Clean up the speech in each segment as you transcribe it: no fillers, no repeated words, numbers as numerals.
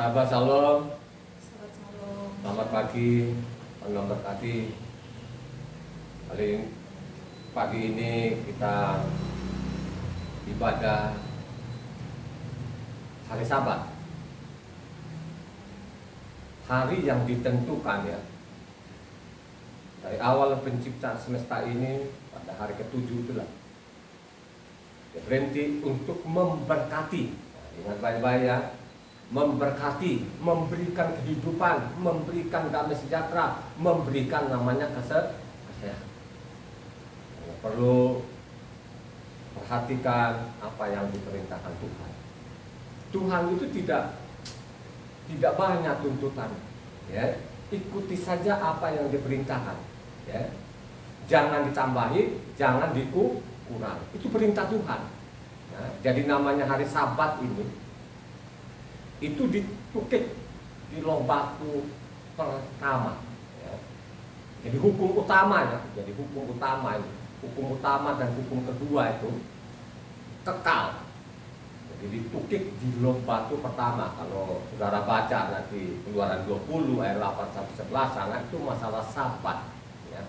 Sahabat Shalom, Selamat malam. selamat pagi, selamat berkati. Pagi ini kita ibadah hari Sabat, hari yang ditentukan ya. Dari awal penciptaan semesta ini pada hari ke-7 itulah dia berhenti untuk memberkati. Nah, ingat baik-baik ya. Memberkati, memberikan kehidupan, memberikan damai sejahtera, memberikan namanya kesehatan. Perlu perhatikan apa yang diperintahkan Tuhan. Tuhan itu tidak banyak tuntutan, ya. Ikuti saja apa yang diperintahkan, ya. Jangan ditambahi, jangan dikurang. Itu perintah Tuhan. Nah, jadi namanya hari Sabat ini itu ditukik di loh batu pertama ya. Jadi hukum utamanya, hukum utama dan hukum kedua itu kekal. Jadi ditukik di loh batu pertama. Kalau saudara baca nanti Keluaran 20 ayat 8 sampai 11 sangat itu masalah Sabat ya.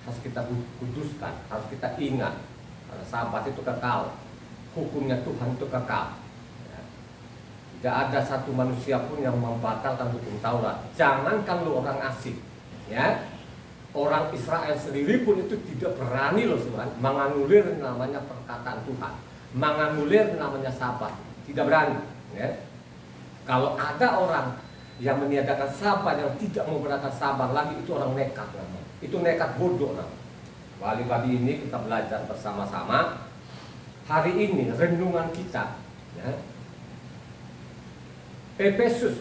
Harus kita kuduskan, harus kita ingat karena Sabat itu kekal. Hukumnya Tuhan itu kekal. Tidak ada satu manusia pun yang membatalkan hukum Taurat. Jangankan lu orang asing, ya, orang Israel sendiri pun itu tidak berani loh Tuhan menganulir namanya perkataan Tuhan, menganulir namanya Sabat, tidak berani. Ya. Kalau ada orang yang meniadakan Sabat yang tidak menggunakan Sabat lagi, itu orang nekat namanya. Itu nekat bodoh namanya. Pagi ini kita belajar bersama-sama. Hari ini renungan kita, ya. Efesus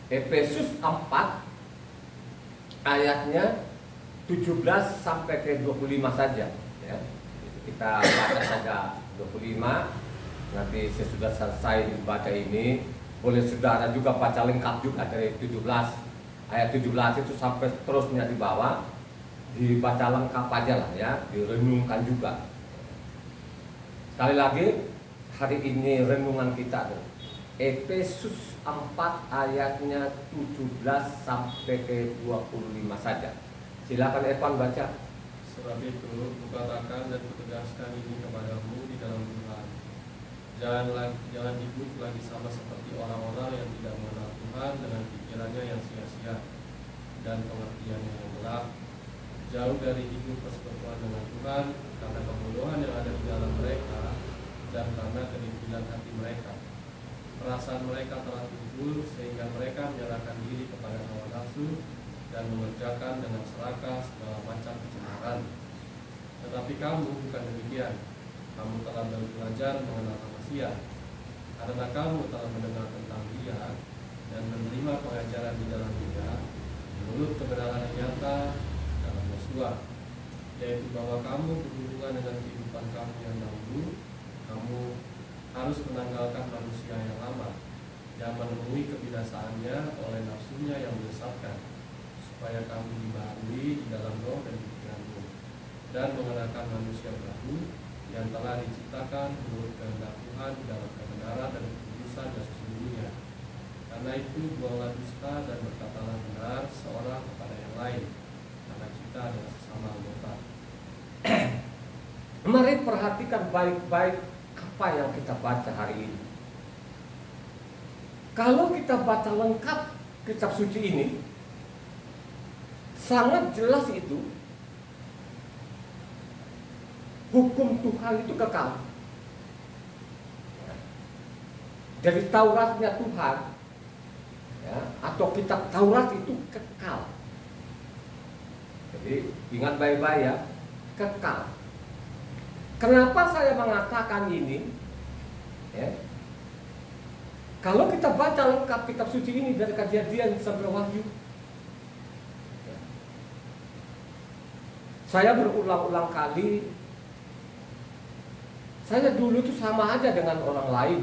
4 ayatnya 17 sampai ke 25 saja ya. Kita baca saja 25. Nanti sesudah selesai baca ini boleh saudara juga baca lengkap juga dari 17 ayat 17 itu sampai terusnya di bawah, dibaca lengkap aja lah ya, direnungkan juga. Sekali lagi hari ini renungan kita tuh Efesus 4 ayatnya 17 sampai ke 25 saja. Silakan Evan baca. Sebab itu kukatakan dan kutegaskan ini kepadamu di dalam Tuhan. Jangan hidup lagi sama seperti orang-orang yang tidak mengenal Tuhan dengan pikirannya yang sia-sia dan pengertiannya yang gelap. Jauh dari hidup persekutuan dengan Tuhan karena kebodohan yang ada di dalam mereka dan karena kedidikan hati mereka. Perasaan mereka telah timbul sehingga mereka menyerahkan diri kepada hawa nafsu dan mengerjakan dengan serakah segala macam kecemaran. Tetapi kamu bukan demikian. Kamu telah belajar mengenal manusia, karena kamu telah mendengar tentang Dia dan menerima pengajaran di dalam Dia menurut kebenaran yang nyata dalam Yosua, yaitu bahwa kamu berhubungan dengan kehidupan kamu yang dahulu. Kamu harus menanggalkan manusia yang lama yang menemui kebinasaannya oleh nafsunya yang menyesatkan, supaya kamu dibaharui di dalam roh dan pikiranmu, dan mengenakan manusia baru yang telah diciptakan menurut kehendak Tuhan dalam kebenaran dan kekudusan yang sesungguhnya. Karena itu buanglah dusta dan berkatalah benar seorang kepada yang lain, karena kita adalah sesama anggota. Mari perhatikan baik-baik apa yang kita baca hari ini. Kalau kita baca lengkap kitab suci ini, sangat jelas itu hukum Tuhan itu kekal. Jadi Tauratnya Tuhan ya, atau kitab Taurat itu kekal. Jadi ingat baik-baik ya, kekal. Kenapa saya mengatakan ini? Ya. Kalau kita baca lengkap kitab suci ini dari Kejadian sampai Wahyu, ya. Saya berulang-ulang kali, saya dulu tuh sama aja dengan orang lain.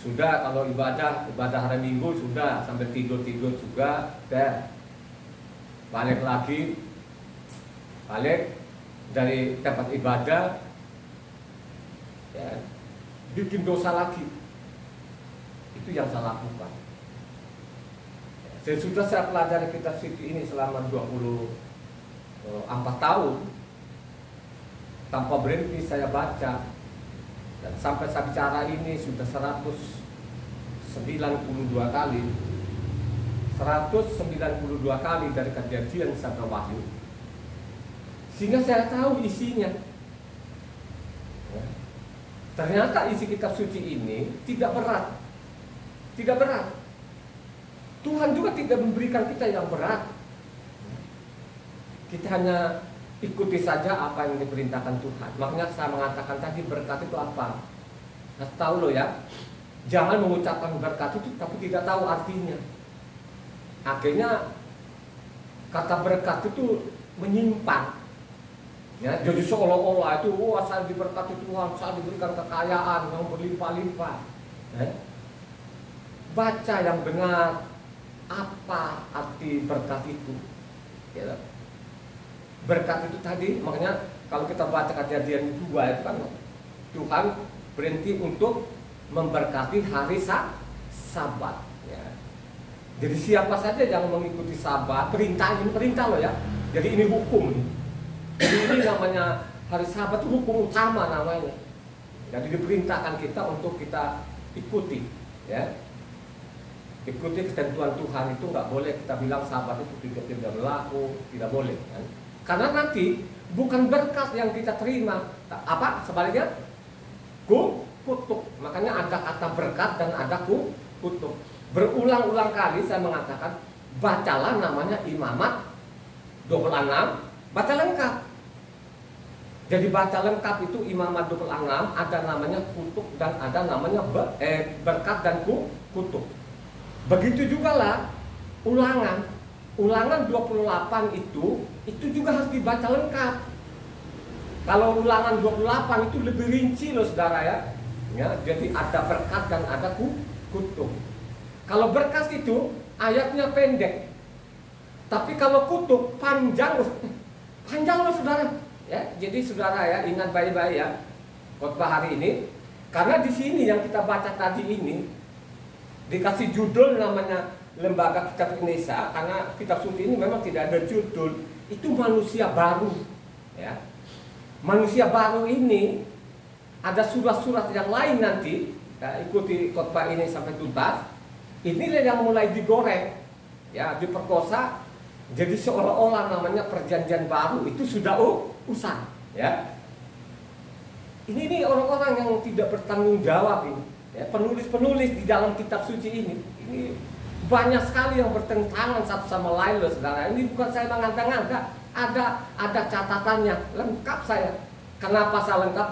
Sudah kalau ibadah hari Minggu sudah sampai tidur juga, udah balik lagi, dari tempat ibadah ya, bikin dosa lagi. Itu yang saya lakukan. Sesudah saya pelajari kitab suci ini selama 24 tahun, tanpa berhenti saya baca, dan sampai saya bicara ini sudah 192 kali. 192 kali dari Kejadian sampai Wahyu, sehingga saya tahu isinya. Ternyata isi kitab suci ini tidak berat. Tidak berat. Tuhan juga tidak memberikan kita yang berat. Kita hanya ikuti saja apa yang diperintahkan Tuhan. Makanya saya mengatakan tadi, berkat itu apa? Nah, tahu loh ya, jangan mengucapkan berkat itu tapi tidak tahu artinya. Akhirnya kata berkat itu menyimpang, ya, jadi seolah-olah itu, wah, saya diberkati Tuhan, saya diberikan kekayaan yang berlimpah-limpah. Baca yang benar, apa arti berkat itu, ya. Berkat itu tadi, makanya kalau kita baca Kejadian 2 itu kan, Tuhan berhenti untuk memberkati hari Sabat. Jadi siapa saja yang mengikuti Sabat, perintah ini perintah loh ya. Jadi ini hukum. Jadi ini namanya hari Sabat itu hukum utama namanya. Jadi diperintahkan kita untuk kita ikuti, ya. Ikuti ketentuan Tuhan itu, nggak boleh kita bilang Sabat itu tidak berlaku, tidak boleh. Kan? Karena nanti bukan berkat yang kita terima, apa sebaliknya? Kutuk. Makanya ada kata berkat dan ada kutuk. Berulang-ulang kali saya mengatakan, bacalah namanya Imamat 26, baca lengkap. Jadi baca lengkap itu Imamat 26, ada namanya kutuk dan ada namanya berkat dan kutuk. Begitu juga lah Ulangan. Ulangan 28 itu juga harus dibaca lengkap. Kalau Ulangan 28 itu lebih rinci loh saudara ya. Jadi ada berkat dan ada kutuk. Kalau berkat itu ayatnya pendek, tapi kalau kutuk panjang loh saudara. Ya, jadi saudara ya, ingat baik-baik ya khotbah hari ini, karena di sini yang kita baca tadi ini dikasih judul namanya Lembaga Kitab Indonesia, karena kitab suci ini memang tidak ada judul. Itu manusia baru, ya. Manusia baru ini ada surat-surat yang lain nanti. Ya, ikuti khotbah ini sampai tuntas. Inilah yang mulai digoreng, ya, diperkosa, jadi seolah-olah namanya perjanjian baru itu sudah usang, ya. Ini orang-orang yang tidak bertanggung jawab ini, ya, penulis-penulis di dalam kitab suci ini banyak sekali yang bertentangan satu sama lain loh saudara. Ini bukan saya mengada-ngada, ada catatannya, lengkap saya. Kenapa saya lengkap?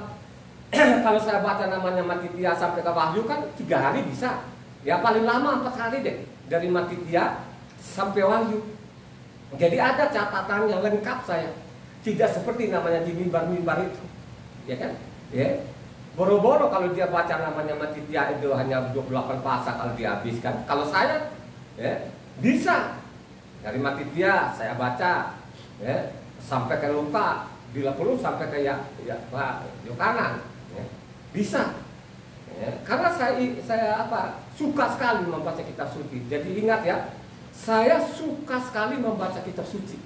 Kalau saya baca namanya Matitia sampai ke Wahyu kan 3 hari bisa. Ya paling lama 4 hari deh, dari Matitia sampai Wahyu. Jadi ada catatannya lengkap saya. Tidak seperti namanya di mimbar-mimbar itu, ya kan? Ya. Boro-boro kalau dia baca namanya Matitia itu hanya 28 pasal kalau dihabiskan. Kalau saya, ya, bisa dari Matitia saya baca, ya, sampai ke Luka, bila perlu sampai ke Yohanan, ya, bisa. Ya, karena saya suka sekali membaca kitab suci. Jadi ingat ya, saya suka sekali membaca kitab suci.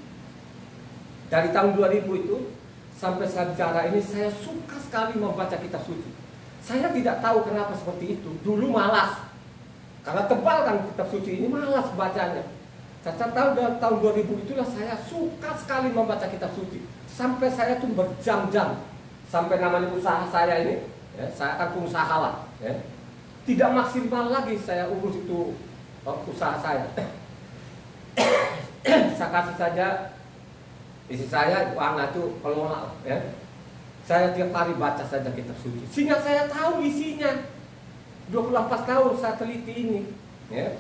Dari tahun 2000 itu sampai saya bicara ini, saya suka sekali membaca kitab suci. Saya tidak tahu kenapa seperti itu. Dulu malas, karena tebal kan kitab suci ini, malas bacanya. Saya tahu dari tahun 2000 itulah saya suka sekali membaca kitab suci. Sampai saya tuh berjam-jam, sampai namanya usaha saya ini. Ya, saya akan pengusaha lah, ya. Tidak maksimal lagi saya urus itu usaha saya. Saya kasih saja isi saya uang itu kelola, ya. Saya tiap hari baca saja kitab suci, sehingga saya tahu isinya. 24 tahun saya teliti ini, ya.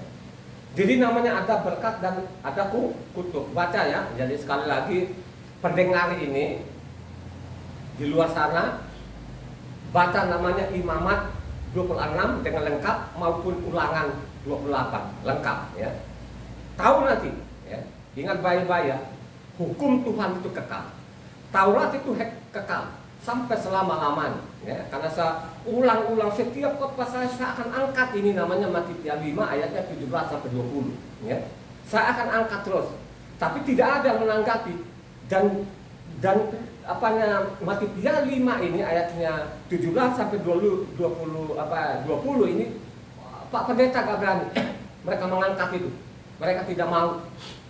Jadi namanya ada berkat dan ada kutuk. Baca ya. Jadi sekali lagi pendengar ini di luar sana, baca namanya Imamat 26 dengan lengkap maupun Ulangan 28 lengkap, ya. Tahu nanti, ya. Ingat baik-baik ya, hukum Tuhan itu kekal. Taurat itu kekal sampai selama-lamanya, ya. Karena saya ulang-ulang setiap khotbah saya akan angkat ini, namanya Matius 5 ayatnya 17 sampai 20 ya. Saya akan angkat terus, tapi tidak ada yang menanggapi. Dan Matius 5 ini ayatnya 17 sampai 20 ini Pak Pendeta gak berani. Mereka mengangkat itu. Mereka tidak mau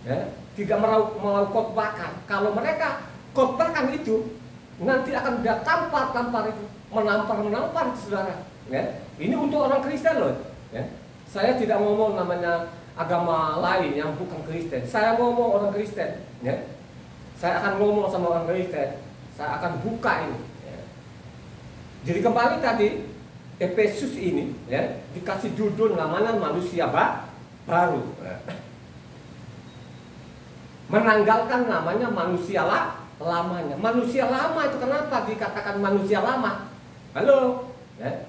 ya, tidak mau khotbahkan. Kalau mereka khotbahkan itu, nanti akan dia tampar itu, menampar itu saudara ya. Ini untuk orang Kristen loh ya. Saya tidak ngomong namanya agama lain yang bukan Kristen. Saya ngomong orang Kristen ya. Saya akan ngomong sama orang Kristen. Saya akan buka ini ya. Jadi kembali tadi Efesus ini ya, dikasih judul namanya manusia baru ya. Menanggalkan namanya manusia lamanya. Manusia lama itu kenapa dikatakan manusia lama? Halo ya.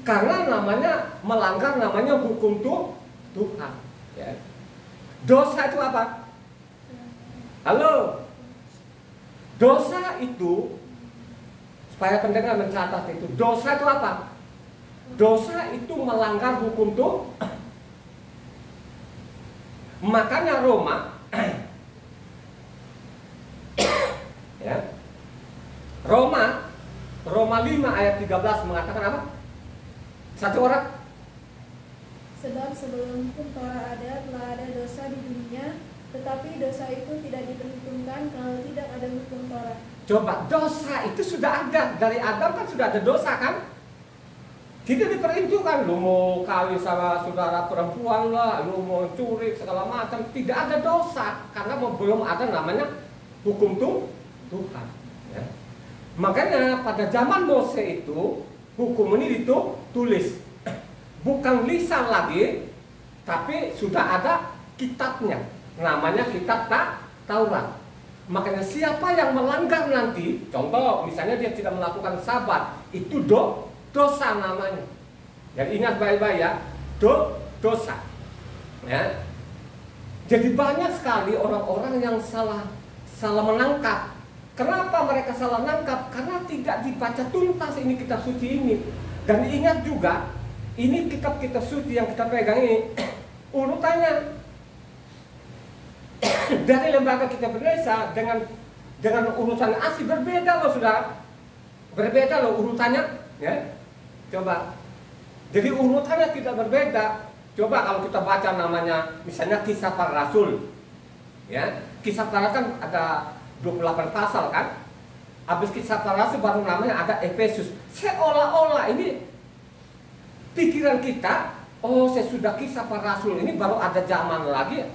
Karena namanya melanggar namanya hukum Tuhan ya. Dosa itu apa? Halo. Dosa itu, supaya pendengar mencatat itu, dosa itu apa? Dosa itu melanggar hukum Tuhan. Makanya Roma ya, Roma 5 ayat 13 mengatakan apa? Satu orang. Sebab sebelum hukum Taurat ada, telah ada dosa di dunia, tetapi dosa itu tidak diperhitungkan kalau tidak ada hukum Taurat. Coba, dosa itu sudah ada. Dari Adam kan sudah ada dosa kan? Tidak diperhitungkan. Lu mau kawin sama saudara perempuan lah, lu mau curi segala macam, tidak ada dosa. Karena belum ada namanya hukum Tuhan ya. Makanya pada zaman Mose itu hukum ini ditulis, bukan lisan lagi, tapi sudah ada kitabnya, namanya kitab Taurat. Makanya siapa yang melanggar nanti, contoh misalnya dia tidak melakukan sabat, itu dosa namanya. Jadi ingat baik-baik ya, dosa ya. Jadi banyak sekali orang-orang yang salah menangkap. Kenapa mereka salah menangkap? Karena tidak dibaca tuntas ini kitab suci ini. Dan ingat juga, ini kitab-kitab suci yang kita pegang ini urutannya dari lembaga kitab Indonesia dengan urusan asli berbeda loh saudara. Berbeda loh urutannya ya. Coba. Jadi urutannya tidak berbeda. Coba kalau kita baca namanya misalnya Kisah Para Rasul. Ya, Kisah Para Rasul kan ada 28 pasal kan. Habis Kisah Para Rasul baru namanya ada Efesus. Seolah-olah ini pikiran kita, oh saya sudah Kisah Para Rasul ini baru ada zaman lagi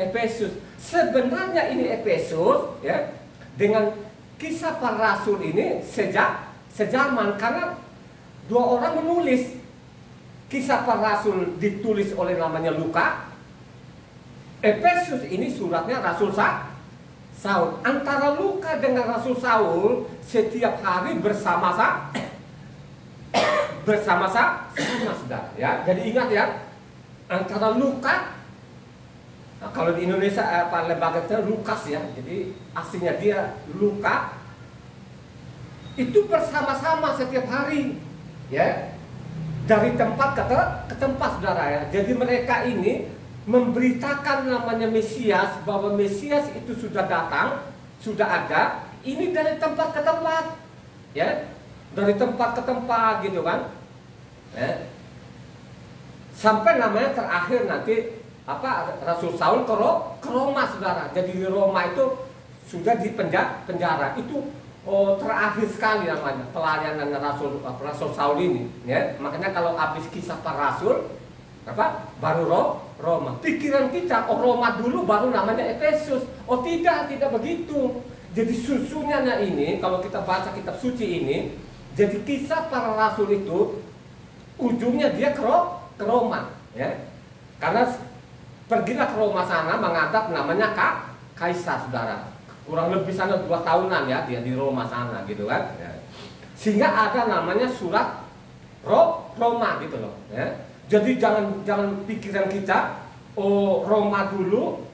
Efesus. Sebenarnya ini Efesus ya, dengan Kisah Para Rasul ini sejaman karena dua orang menulis. Kisah Para Rasul ditulis oleh namanya Luka. Efesus ini suratnya Rasul Saul. Antara Luka dengan Rasul Saul setiap hari bersama-sama saudara ya. Jadi ingat ya, antara Luka, nah, kalau di Indonesia lembaga itu Lukas ya. Jadi aslinya dia Luka. Itu bersama-sama setiap hari ya. Dari tempat ke tempat saudara ya. Jadi mereka ini memberitakan namanya Mesias, bahwa Mesias itu sudah datang, sudah ada. Ini dari tempat ke tempat ya. Dari tempat ke tempat gitu kan ya. Sampai namanya terakhir nanti Rasul Saul ke Roma saudara. Jadi di Roma itu sudah di penjara. Itu terakhir sekali namanya pelayanan Rasul Saul ini ya. Makanya kalau habis Kisah Para Rasul baru Roma. Pikiran kita, Roma dulu baru namanya Efesus. Tidak begitu. Jadi susunya ini kalau kita baca kitab suci ini, jadi Kisah Para Rasul itu ujungnya dia ke Roma ya. Karena pergilah ke Roma sana menghadap namanya Kaisar saudara. Kurang lebih sana 2 tahunan ya dia di Roma sana gitu kan ya. Sehingga ada namanya surat Roma gitu loh ya. Jadi jangan pikiran kita, Roma dulu,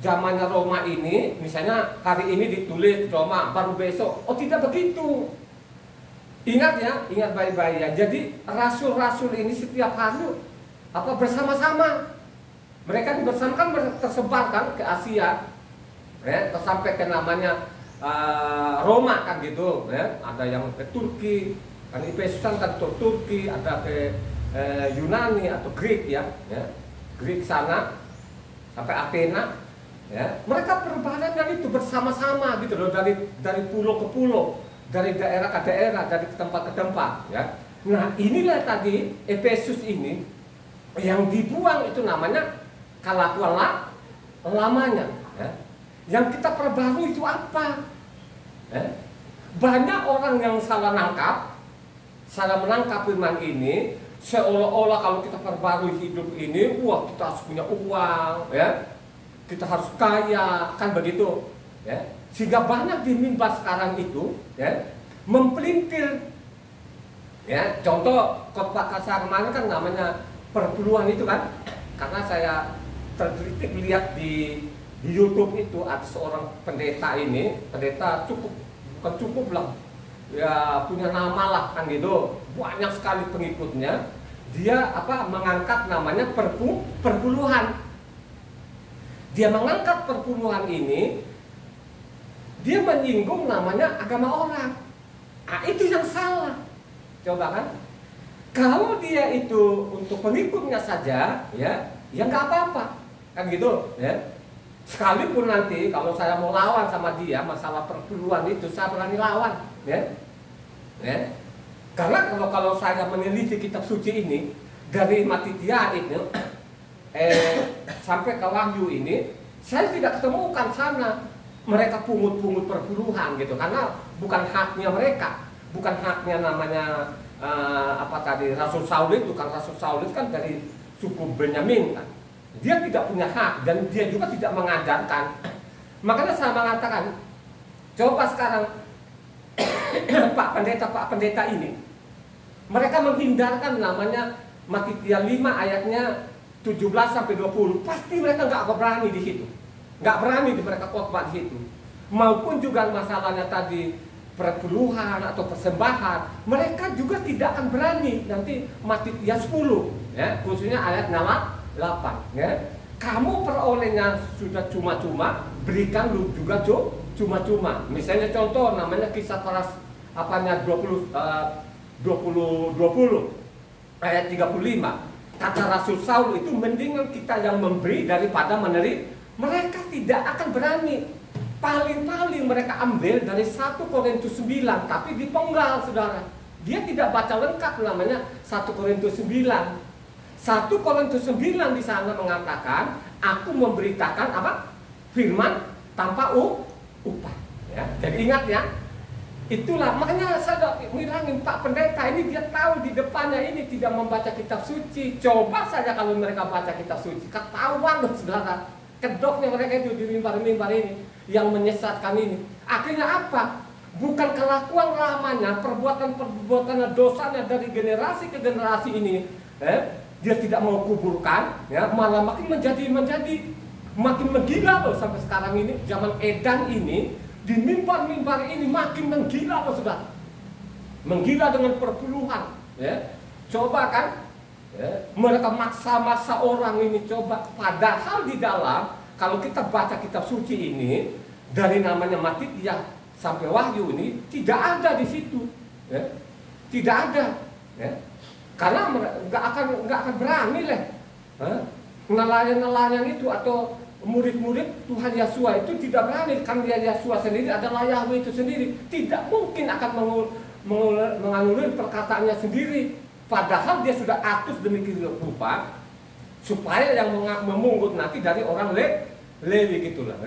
zamannya Roma ini, misalnya hari ini ditulis Roma, baru besok, tidak begitu. Ingat ya, ingat baik-baik ya. Jadi rasul-rasul ini setiap hari bersama-sama. Mereka bersama kan tersebar kan ke Asia, ya, sampai ke namanya Roma kan gitu, ya. Ada yang ke Turki, kan Efesusan kan ke Turki, ada ke Yunani atau Greek ya, Greek sana sampai Athena, ya. Mereka perbadangan itu bersama-sama gitu loh, dari pulau ke pulau, dari daerah ke daerah, dari tempat ke tempat, ya. Nah inilah tadi Efesus ini yang dibuang itu namanya kelakuan lamanya, ya. Yang kita perbarui itu apa? Banyak orang yang salah menangkap firman ini, seolah-olah kalau kita perbarui hidup ini, wah kita harus punya uang, ya, kita harus kaya, kan begitu, ya. Sehingga banyak di mimbar sekarang itu, ya, mempelintir, ya. Contoh khotbah kasar kemarin kan namanya perpuluhan itu kan, karena saya tergelitik lihat di YouTube itu ada seorang pendeta ini, pendeta bukan cukup lah, ya punya nama lah kan gitu, banyak sekali pengikutnya. Dia mengangkat namanya perpuluhan. Dia mengangkat perpuluhan ini, dia menyinggung namanya agama orang. Ah, itu yang salah. Coba kan, kalau dia itu untuk pengikutnya saja, ya nggak apa-apa. Kan gitu, ya. Sekalipun nanti kalau saya mau lawan sama dia masalah perpuluhan itu, saya berani lawan, ya. Karena kalau saya meneliti kitab suci ini dari Matitia itu sampai ke Wahyu ini, saya tidak ketemukan sana mereka pungut perpuluhan gitu, karena bukan haknya mereka, bukan haknya namanya Rasul Saul itu kan, Rasul Saul itu kan dari suku Benyamin kan. Dia tidak punya hak dan dia juga tidak mengajarkan. Makanya saya mengatakan, coba sekarang Pak pendeta ini, mereka menghindarkan namanya Matitia 5 ayatnya 17 sampai 20. Pasti mereka nggak berani di situ, nggak berani mereka khotbah di situ. Maupun juga masalahnya tadi perpuluhan atau persembahan, mereka juga tidak akan berani. Nanti Matitia 10, ya, khususnya ayat 8, ya. Kamu perolehnya sudah cuma-cuma, berikan lu juga cuma-cuma. Misalnya contoh namanya kisah Paras 20 ayat 35. Kata Rasul Saul itu, mendingan kita yang memberi daripada menerima. Mereka tidak akan berani. Paling-paling mereka ambil dari 1 Korintus 9, tapi dipenggal, saudara. Dia tidak baca lengkap namanya 1 Korintus 9. 1 Korintus 9 di sana mengatakan, aku memberitakan firman tanpa upah. Ya, jadi ingat ya, itulah makanya saya bilangin Pak Pendeta ini, dia tahu di depannya ini tidak membaca kitab suci. Coba saja kalau mereka baca kitab suci, ketahuan loh saudara, kedoknya mereka itu di mimbar-mimbar ini yang menyesatkan ini. Akhirnya apa? Bukan kelakuan lamanya, perbuatan dosanya dari generasi ke generasi ini, dia tidak mau kuburkan, ya, malah makin menjadi makin menggila loh sampai sekarang ini. Zaman edan ini di mimbar-mimbar ini makin menggila loh sudah, menggila dengan perpuluhan, ya. Coba kan, ya, mereka maksa orang ini, coba. Padahal di dalam, kalau kita baca kitab suci ini dari namanya Matitia sampai Wahyu ini tidak ada di situ, ya. Tidak ada, ya. Karena nggak akan berani lah, nelayan itu atau murid-murid Tuhan Yesus itu tidak berani, kan dia Yesus sendiri adalah Yahweh itu sendiri, tidak mungkin akan menganulir perkataannya sendiri. Padahal dia sudah atus demikian rupa supaya yang memungut nanti dari orang Lewi gitulah.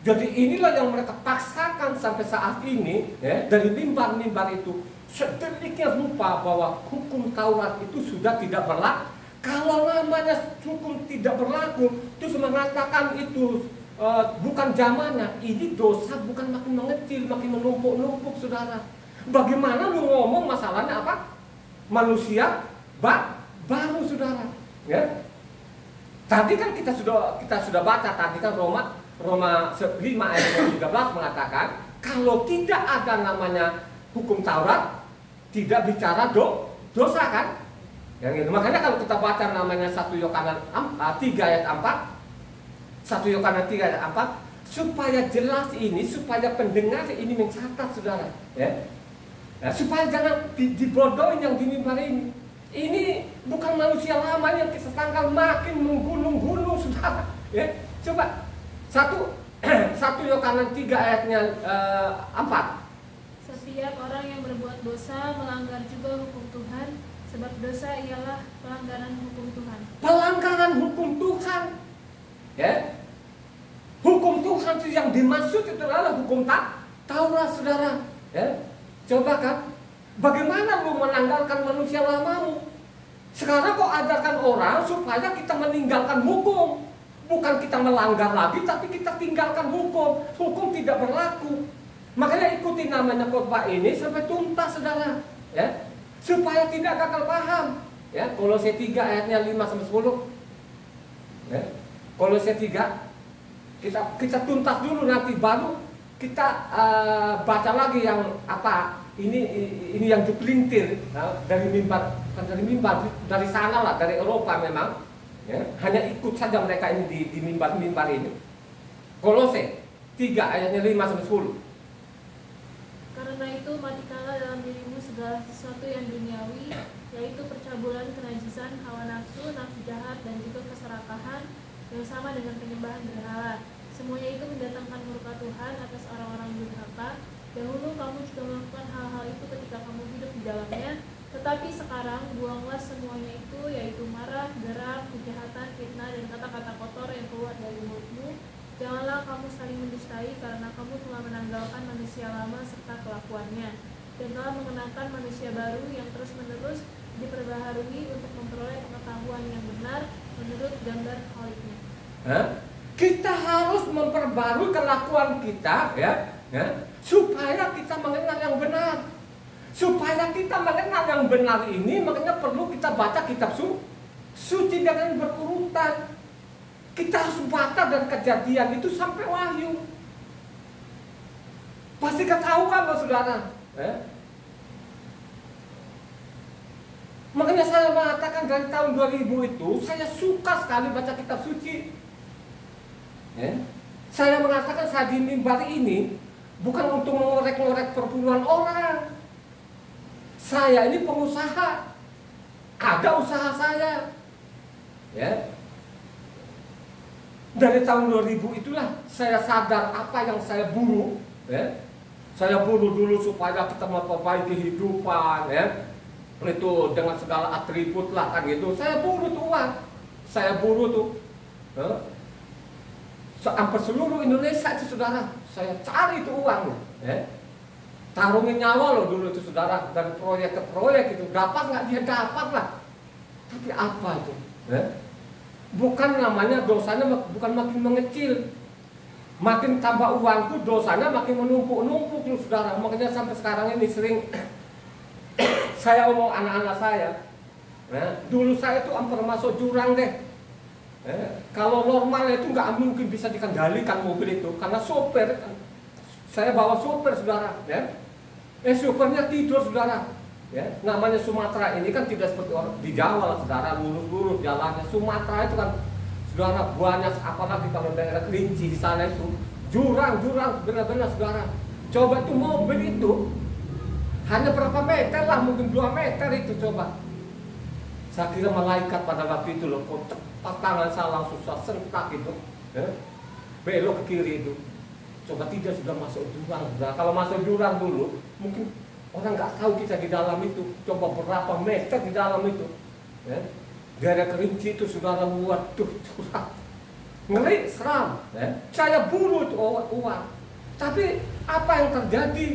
Jadi inilah yang mereka paksakan sampai saat ini, ya, dari mimbar-mimbar itu. Sedemikian rupa bahwa hukum Taurat itu sudah tidak berlaku. Kalau namanya hukum tidak berlaku, terus mengatakan itu bukan zamannya, ini dosa bukan makin mengecil, makin menumpuk-numpuk, saudara. Bagaimana lu ngomong masalahnya apa? Manusia baru, saudara. Ya. Tadi kan kita sudah baca tadi kan Roma 5 ayat 13 mengatakan kalau tidak ada namanya hukum Taurat, tidak bicara dosa kan? Yang itu. Makanya kalau kita baca namanya 1 Yohanes 3 ayat 4, 1 Yohanes 3 ayat 4, supaya jelas ini, supaya pendengar ini mencatat saudara, ya. Nah, supaya jangan dibodohin yang di mimbar ini. Ini bukan manusia lama yang kita sangka makin menggulung-gulung saudara. Ya, coba 1 Yohanes 3 ayatnya 4. Setiap orang yang berbuat dosa melanggar juga hukum Tuhan, sebab dosa ialah pelanggaran hukum Tuhan. Pelanggaran hukum Tuhan, ya. Hukum Tuhan itu yang dimaksud itu adalah hukum Taurat saudara. Ya. Coba kan, bagaimana lu menanggalkan manusia lamamu? Sekarang kok ajarkan orang supaya kita meninggalkan hukum. Bukan kita melanggar lagi, tapi kita tinggalkan hukum. Hukum tidak berlaku. Makanya ikuti namanya khotbah ini sampai tuntas saudara. Ya. Supaya tidak gagal paham. Ya, Kolose 3 ayatnya 5-10. Ya. Kolose 3 kita tuntas dulu, nanti baru kita baca lagi yang apa ini yang dipelintir dari mimbar, bukan dari mimbar, dari sana lah, dari Eropa memang, ya, hanya ikut saja mereka ini di mimbar ini. Kolose 3 ayatnya 5-10. Karena itu matikanlah dalam dirimu segala sesuatu yang duniawi, yaitu percabulan, kenajisan, hawa nafsu, nafsu jahat, dan juga keserakahan yang sama dengan penyembahan berhala. Semuanya itu mendatangkan murka Tuhan atas orang-orang durhaka. Dahulu kamu juga melakukan hal-hal itu ketika kamu hidup di dalamnya, tetapi sekarang buanglah semuanya itu, yaitu marah, geram, kejahatan, fitnah, dan kata-kata kotor yang keluar dari mulutmu. Janganlah kamu saling mendustai, karena kamu telah menanggalkan manusia lama serta kelakuannya, dan telah mengenakan manusia baru yang terus-menerus diperbaharui untuk memperoleh pengetahuan yang benar menurut gambar khaliknya. Kita harus memperbarui kelakuan kita, ya, supaya kita mengenal yang benar. Supaya kita mengenal yang benar ini, makanya perlu kita baca kitab suci dengan berurutan. Kita harus baca dari Kejadian itu sampai Wahyu. Pasti ketahuan loh saudara. Makanya saya mengatakan dari tahun 2000 itu saya suka sekali baca kitab suci. Saya mengatakan saya di mimbar ini bukan untuk mengorek-ngorek perpuluhan orang. Saya ini pengusaha, ada usaha saya. Ya. Dari tahun 2000 itulah saya sadar apa yang saya buru. Ya. Saya buru dulu supaya kita memperbaiki kehidupan, ya. Itu dengan segala atribut lah kan gitu. Saya buru tuh uang, saya buru tuh. Hampir seluruh Indonesia itu saudara, saya cari itu uang, ya. Tarungin nyawa loh dulu itu saudara, dari proyek ke proyek itu dapat nggak dia dapat lah. Tapi apa itu? Ya? Bukan namanya dosanya bukan makin mengecil, makin tambah uang tuh dosanya makin menumpuk tuh saudara. Makanya sampai sekarang ini sering saya omong anak-anak saya, ya, dulu saya tuh hampir masuk jurang deh. Kalau normal itu nggak mungkin bisa dikendalikan mobil itu karena sopir, saya bawa sopir saudara, ya. Sopirnya tidur saudara, ya. Namanya Sumatera ini kan tidak seperti orang di Jawa lah saudara, lurus-lurus jalannya. Sumatera itu kan saudara banyak, apalagi kalau daerah Kerinci di sana itu jurang-jurang benar-benar saudara. Coba tuh mobil itu hanya berapa meter lah, mungkin 2 meter itu coba. Saya kira malaikat pada waktu itu loh, kok cepat tangan saya langsung sentak gitu, ya. Belok ke kiri itu. Coba tidak sudah masuk jurang. Nah, kalau masuk jurang dulu, mungkin orang nggak tahu kita di dalam itu. Coba berapa meter di dalam itu, ya. Daerah Kerinci itu saudara, waduh curang, ngeri, seram, ya. Saya buru itu uang. Tapi apa yang terjadi?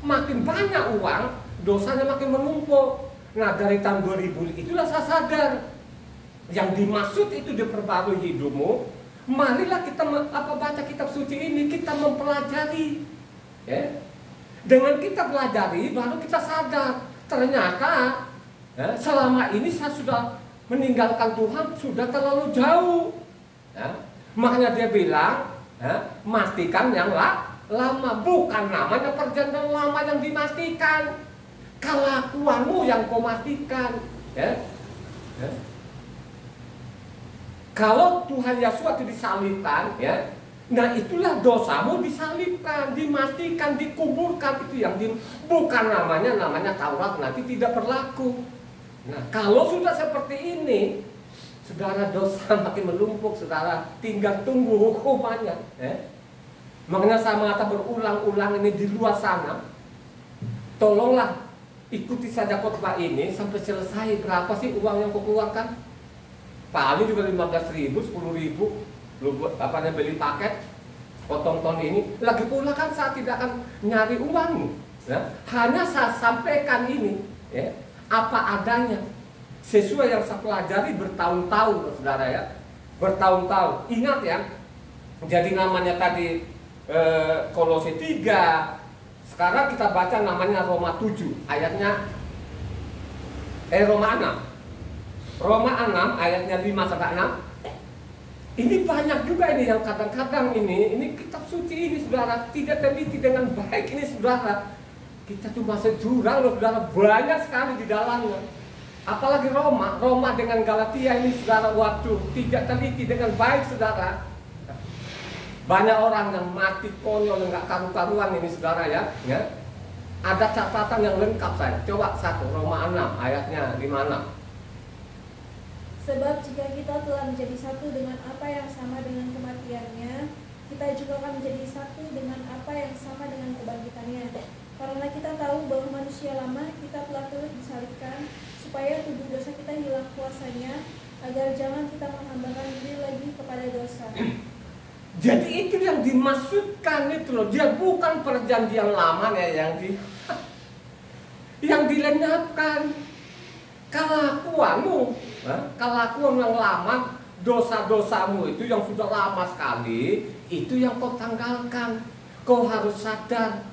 Makin banyak uang, dosanya makin menumpuk. Nah dari tahun 2000 itulah saya sadar yang dimaksud itu diperbarui hidupmu. Marilah kita baca kitab suci ini, kita mempelajari, ya. Dengan kita pelajari baru kita sadar ternyata, ya, selama ini saya sudah meninggalkan Tuhan sudah terlalu jauh, ya. Makanya dia bilang, ya, matikan yang lama, bukan namanya perjanjian lama yang dimatikan. kelakuanmu yang kau matikan, ya. Ya. Kalau Tuhan Yesus itu disalibkan, ya, nah itulah dosamu disalibkan, dimatikan, dikuburkan, itu yang bukan namanya Taurat nanti tidak berlaku. Nah, kalau sudah seperti ini, saudara, dosa makin menumpuk, saudara, tinggal tunggu hukumannya. Makanya saya mengatakan berulang-ulang ini di luar sana, tolonglah ikuti saja khotbah ini sampai selesai. Berapa sih uang yang kau keluarkan? Paling juga 15.000, 10.000, lu buat beli paket, potong ton ini. Lagi pula kan saya tidak akan nyari uangmu, ya. Hanya saya sampaikan ini, ya, apa adanya, sesuai yang saya pelajari bertahun-tahun, saudara, ya, bertahun-tahun. Ingat ya, jadi namanya tadi Kolose 3, sekarang kita baca namanya Roma 7, ayatnya Roma 6. Roma 6 ayatnya 5-6. Ini banyak juga ini yang kadang-kadang ini kitab suci ini, saudara, tidak teliti dengan baik ini, saudara. Kita tuh masuk jurang loh, saudara, banyak sekali di dalamnya. Apalagi Roma dengan Galatia ini, saudara, waduh, tidak teliti dengan baik, saudara. Banyak orang yang mati konyol, nggak karu-karuan ini, saudara, ya. Ada catatan yang lengkap saya. Coba Roma 6 ayatnya 5-6. Sebab jika kita telah menjadi satu dengan apa yang sama dengan kematiannya, kita juga akan menjadi satu dengan apa yang sama dengan kebangkitannya. Karena kita tahu bahwa manusia lama kita telah turut disalibkan, supaya tubuh dosa kita hilang kuasanya, agar jangan kita menghambakan diri lagi kepada dosa. Jadi itu yang dimaksudkan itu loh. Dia bukan perjanjian lama ya yang dilenyapkan. Kelakuanmu, kelakuan yang lama, dosa-dosamu itu yang sudah lama sekali, itu yang kau tanggalkan. Kau harus sadar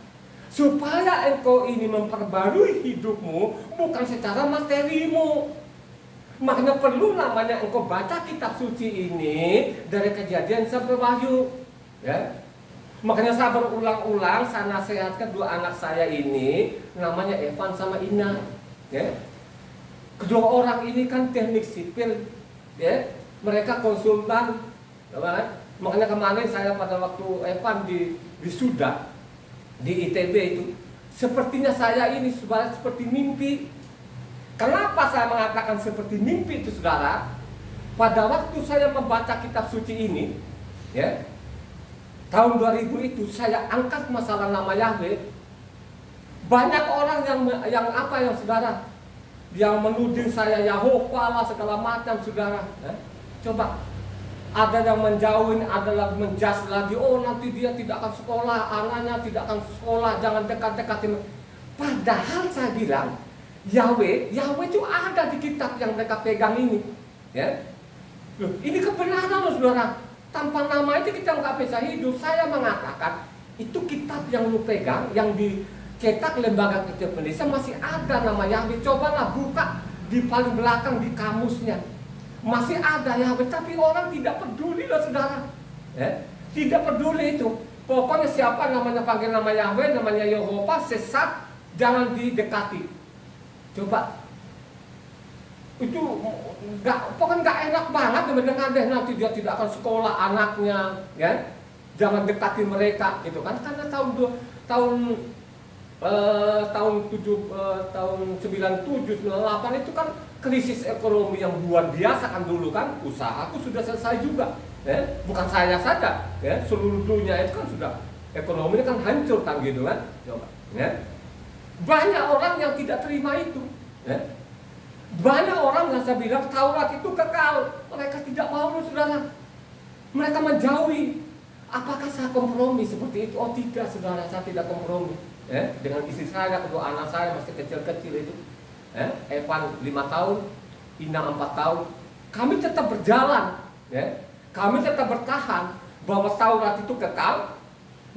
supaya engkau ini memperbarui hidupmu bukan secara materimu. Makanya perlu namanya engkau baca kitab suci ini dari Kejadian sampai Wahyu, ya. Makanya saya berulang-ulang saya nasihatkan dua anak saya ini, namanya Evan sama Ina, ya. Kedua orang ini kan teknik sipil, ya. Mereka konsultan, ya. Makanya kemarin saya pada waktu Evan di wisuda di ITB itu, sepertinya saya ini seperti mimpi. Kenapa saya mengatakan seperti mimpi itu, saudara? Pada waktu saya membaca kitab suci ini, ya, tahun 2000 itu saya angkat masalah nama Yahweh. Banyak orang yang saudara, yang menuding saya Yahova lah segala macam, saudara. Coba, ada yang menjauhin, ada yang menjas lagi. Oh, nanti dia tidak akan sekolah, anaknya tidak akan sekolah, jangan dekat-dekatin. Padahal saya bilang, Yahweh itu ada di kitab yang mereka pegang ini, ya. Loh, ini kebenaran loh, saudara. Tanpa nama itu kita nggak bisa hidup. Saya mengatakan itu kitab yang lu pegang, yang dicetak Lembaga Kitab Indonesia, masih ada nama Yahweh. Cobalah buka di paling belakang di kamusnya, masih ada Yahweh. Tapi orang tidak peduli loh, saudara, ya? Tidak peduli itu. Pokoknya siapa namanya panggil nama Yahweh, namanya Yehova, sesat, jangan didekati. Coba, itu pokoknya nggak enak banget mendengar deh, nanti dia tidak akan sekolah anaknya, ya, jangan dekati mereka, gitu kan? Karena tahun 97, 98 itu kan krisis ekonomi yang luar biasa kan dulu kan, usahaku sudah selesai juga, ya, bukan saya saja, ya, seluruh dunia itu kan sudah ekonominya kan hancur kan, gitu kan? Coba, ya. Banyak orang yang tidak terima itu, ya. Banyak orang yang saya bilang Taurat itu kekal, mereka tidak mau, saudara. Mereka menjauhi. Apakah saya kompromi seperti itu? Oh tidak, saudara, saya tidak kompromi, ya. Dengan istri saya, kedua anak saya masih kecil-kecil itu, ya. Evan 5 tahun, Ina 4 tahun. Kami tetap berjalan, ya. Kami tetap bertahan bahwa Taurat itu kekal,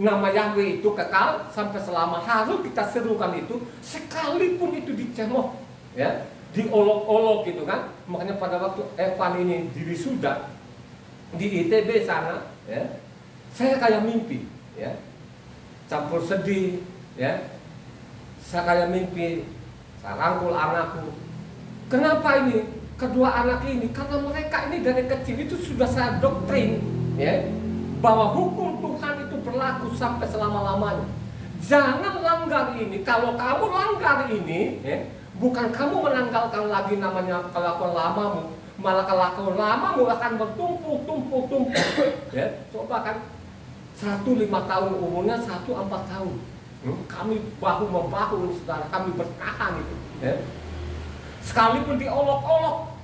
nama Yahweh itu kekal sampai selama. Harus kita serukan itu, sekalipun itu dicemooh, ya, diolok-olok gitu kan. Makanya pada waktu Evan ini di wisuda di ITB sana, ya, saya kayak mimpi, ya, campur sedih, ya. Saya kayak mimpi Saya rangkul anakku. Kenapa ini? Kedua anak ini, karena mereka ini dari kecil itu sudah saya doktrin, ya, bahwa hukum Tuhan itu berlaku sampai selama-lamanya. Jangan langgar ini. Kalau kamu langgar ini, ya, bukan kamu menanggalkan lagi namanya kelakuan lamamu, malah kelakuan lamamu akan bertumpuk. Ya, coba kan, 1 5 tahun umurnya, 1 4 tahun. Kami bahu membahu, saudara, kami bertahan itu. Ya. Sekalipun diolok-olok,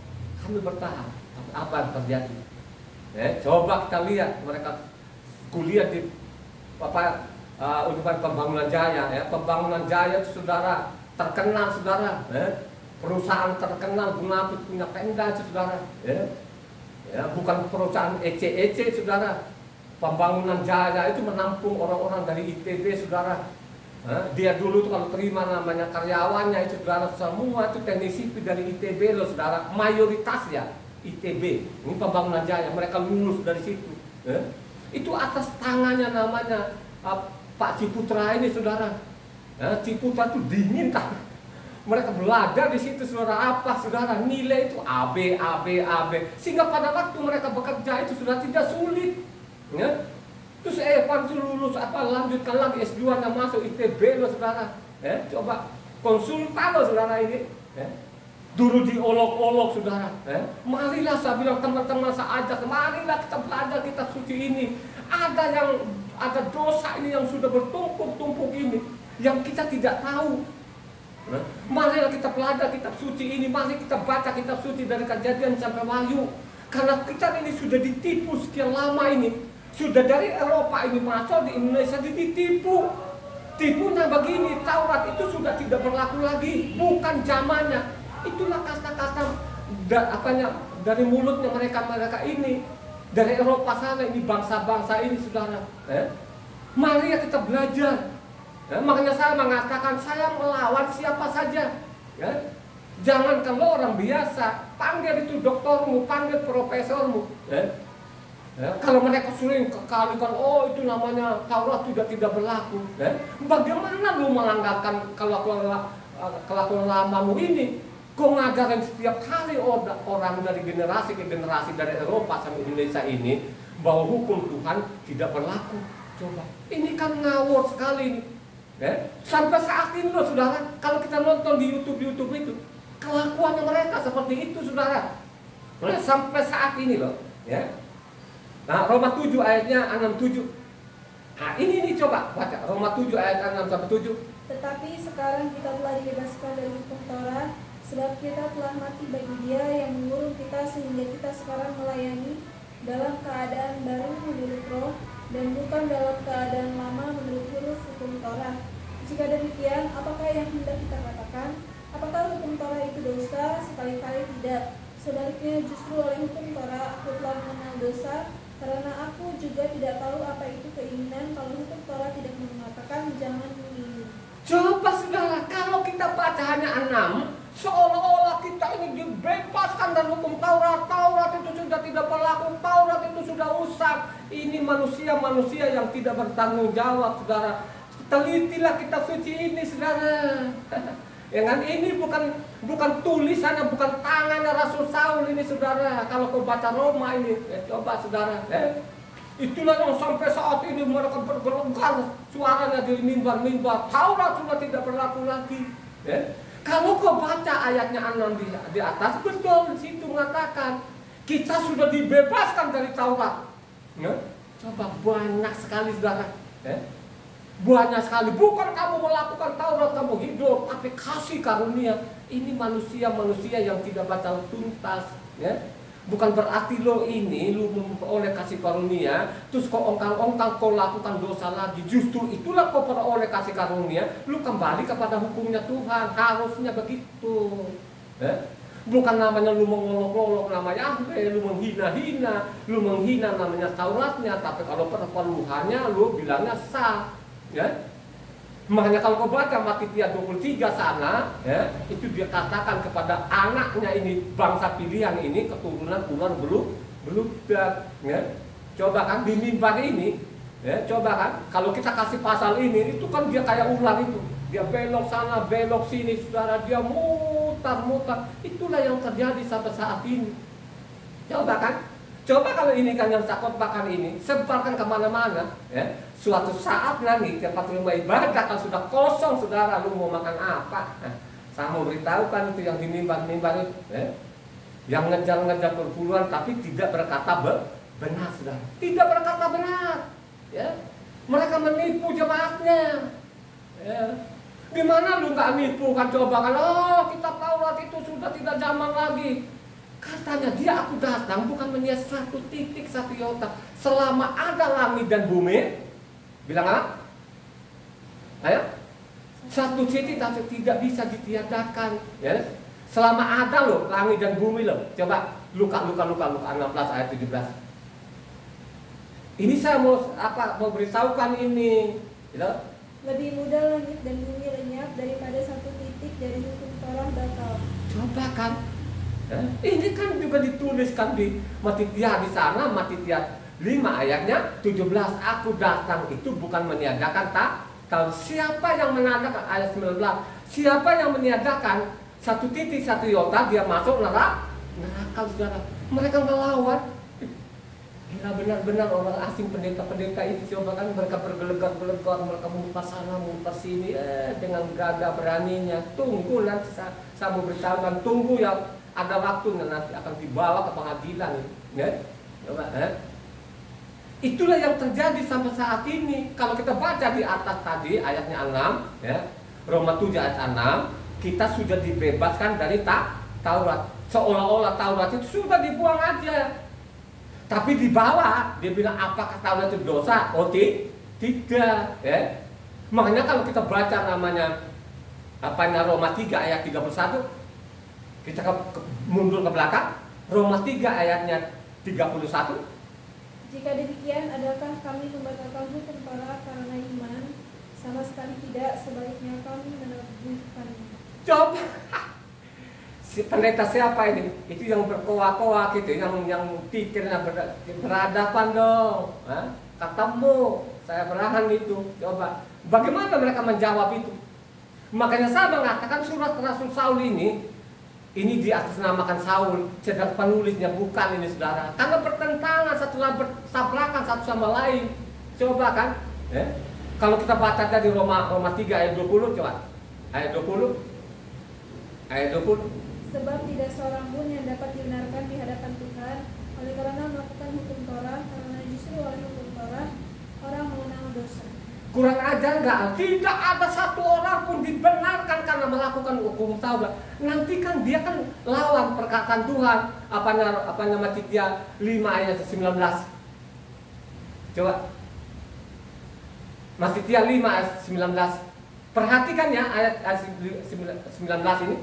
kami bertahan. Tapi apa yang terjadi? Ya, coba kita lihat mereka kuliah di Universitas Pembangunan Jaya. Ya. Pembangunan Jaya itu, saudara, terkenal, saudara. Ya. Perusahaan terkenal, Gunapit punya Pemda itu, saudara. Ya. Ya, bukan perusahaan EC, saudara. Pembangunan Jaya itu menampung orang-orang dari ITB, saudara. Dia dulu tuh kalau terima namanya karyawannya itu, saudara, semua itu teknik sipil dari ITB loh, saudara. Mayoritas ya ITB. Ini Pembangunan Jaya, mereka lulus dari situ. Itu atas tangannya namanya Pak Ciputra ini, saudara. Ciputra itu dingin kan. Mereka belajar di situ, saudara, apa, saudara, nilai itu AB. Sehingga pada waktu mereka bekerja itu sudah tidak sulit. Ya. Terus Evan itu lulus lanjutkan lagi S2-nya masuk ITB loh, saudara. Coba konsultan loh, saudara, ini. Dulu diolok-olok, saudara. Marilah saya bilang teman-teman, saya ajak, marilah kita belajar kitab suci ini. Ada dosa ini yang sudah bertumpuk-tumpuk ini yang kita tidak tahu. Marilah kita belajar kitab suci ini, mari kita baca kitab suci dari Kejadian sampai Wahyu. Karena kita ini sudah ditipu sekian lama ini. Sudah dari Eropa ini masuk di Indonesia ditipu. Tipunya begini, Taurat itu sudah tidak berlaku lagi, bukan zamannya. Itulah kata-kata dari mulutnya mereka ini. Dari Eropa sana ini, bangsa-bangsa ini, saudara. Mari kita belajar. Makanya saya mengatakan saya melawan siapa saja. Jangan kalau orang biasa, panggil itu doktormu, panggil profesormu. Kalau mereka sering kekalikan, oh itu namanya Taurat tidak berlaku. Bagaimana lu melanggarkan kelakuan lamamu ini? Kau ngajarin setiap kali orang dari generasi ke generasi dari Eropa sampai Indonesia ini bahwa hukum Tuhan tidak berlaku. Coba, ini kan ngawur sekali. Sampai saat ini loh, saudara, kalau kita nonton di YouTube itu, kelakuannya mereka seperti itu, saudara. Sampai saat ini loh, ya. Nah, Roma 7 ayatnya 6-7. Nah, ini coba baca Roma 7 ayat 6-7. Tetapi sekarang kita telah dibebaskan dari hukum Taurat, sebab kita telah mati bagi Dia yang mengurung kita, sehingga kita sekarang melayani dalam keadaan baru menurut Roh dan bukan dalam keadaan lama menurut huruf hukum Taurat. Jika demikian, apakah yang hendak kita katakan? Apakah hukum Taurat itu dosa? Sekali-kali tidak. Sebaliknya, justru oleh hukum Taurat aku telah mengenal dosa, karena aku juga tidak tahu apa itu keinginan. Kalau hukum Taurat tidak mengatakan jangan mengingini. Coba, saudara, kalau kita baca hanya 6, seolah-olah kita ini dibebaskan dari hukum Taurat. Taurat itu sudah tidak berlaku, Taurat itu sudah usang. Ini manusia-manusia yang tidak bertanggung jawab, saudara. Telitilah kitab suci ini, saudara. Ya kan, ini bukan tulisannya, bukan tangannya Rasul Saul ini, saudara. Kalau kau baca Roma ini, coba, saudara. Itulah yang sampai saat ini mereka bergelar suaranya di mimbar-mimbar. Taurat sudah tidak berlaku lagi. Kalau kau baca ayatnya 6 di atas, betul di situ mengatakan kita sudah dibebaskan dari Taurat. Coba, banyak sekali, saudara. Banyak sekali. Bukan kamu melakukan Taurat, kamu hidup, tapi kasih karunia. Ini manusia-manusia yang tidak baca tuntas. Bukan berarti lo oleh kasih karunia, terus kau ongkang-ongkang kau lakukan dosa lagi. Justru itulah kau oleh kasih karunia, lu kembali kepada hukumnya Tuhan. Harusnya begitu. Bukan namanya lu mengolok-olok namanya lu menghina-hina, lu menghina namanya Tauratnya, tapi kalau perpuluhannya lu bilangnya sah. Makanya kalau kau baca Matitia 23 sana, itu dia katakan kepada anaknya ini, bangsa pilihan ini, keturunan ular beludak. Coba kan di mimbar ini, coba kan kalau kita kasih pasal ini, itu kan dia kayak ular itu. dia belok sana, belok sini, saudara, dia mutar-mutar. Itulah yang terjadi sampai saat ini. Coba kan? Coba kalau ini kan yang saya khotbahkan ini, sebarkan kemana-mana, ya. Suatu saat nanti tempat rumah ibadah kalau sudah kosong, saudara, lu mau makan apa? Nah, saya mau beritahukan itu yang di mimbar-mimbar itu, ya. Yang ngejar-ngejar perpuluhan tapi tidak berkata benar, saudara. Tidak berkata benar, ya. Mereka menipu jemaatnya, ya. Gimana lu nggak nipu kan? Coba kan, oh kitab Taurat itu sudah tidak zaman lagi. Katanya dia aku datang bukan melihat satu titik, satu iota. Selama ada langit dan bumi, bilang apa? Ayo, satu titik tidak bisa ditiadakan. Ya. Selama ada loh langit dan bumi loh. Coba Luka 16 ayat 17. Ini saya mau beritahukan ini. Gitu? Lebih mudah langit dan bumi lenyap daripada satu titik dari hukum Taurat batal. Coba kan? Ini kan juga dituliskan di Matitia di sana, Matitia 5 ayatnya 17. Aku datang itu bukan meniadakan tahu. Siapa yang meniadakan ayat 19? Siapa yang meniadakan satu titik satu iota dia masuk neraka, saudara. Mereka melawan. Gila benar-benar orang asing pendeta-pendeta ini, coba kan mereka bergelegar-gelegar, mereka memutar sana, memutar sini, dengan gagah beraninya. Tunggu nanti saya mau beritahukan, tunggu yang ada waktu nanti akan dibawa ke pengadilan, ya. Coba, itulah yang terjadi sampai saat ini. Kalau kita baca di atas tadi ayatnya 6, ya, Roma 7 ayat 6, kita sudah dibebaskan dari Taurat. Seolah-olah Taurat itu sudah dibuang aja. Tapi di bawah dia bilang apakah Taurat itu dosa? Oh tidak, ya. Makanya kalau kita baca namanya Roma 3 ayat 31, kita mundur ke belakang, Roma 3 ayatnya 31. Jika demikian, adakah kami membatalkan hukum Taurat karena iman? Sama sekali tidak, sebaliknya kami meneguhkannya. Coba, si pendeta siapa ini? Itu yang berkoa-koa gitu, yang pikirnya berhadapan dong. Ketemu, saya berahan itu. Coba, bagaimana mereka menjawab itu? Makanya saya mengatakan surat Rasul Saul ini di atas namakan Saul, sedang penulisnya bukan ini, saudara. Karena bertentangan, setelah bertabrakan satu sama lain. Coba kan, kalau kita baca dari Roma 3 ayat 20, coba. Ayat 20. Sebab tidak seorang pun yang dapat dibenarkan di hadapan Tuhan oleh karena melakukan hukum Taurat, karena justru oleh hukum Taurat orang mengenal dosa. Kurang ajar nggak? Tidak ada satu orang pun dibenarkan karena melakukan hukum Taurat. Nanti kan dia kan lawan perkataan Tuhan. Apa nama Matitia 5 ayat 19. Coba. Matitia 5 ayat 19. Perhatikan ya ayat 19 ini.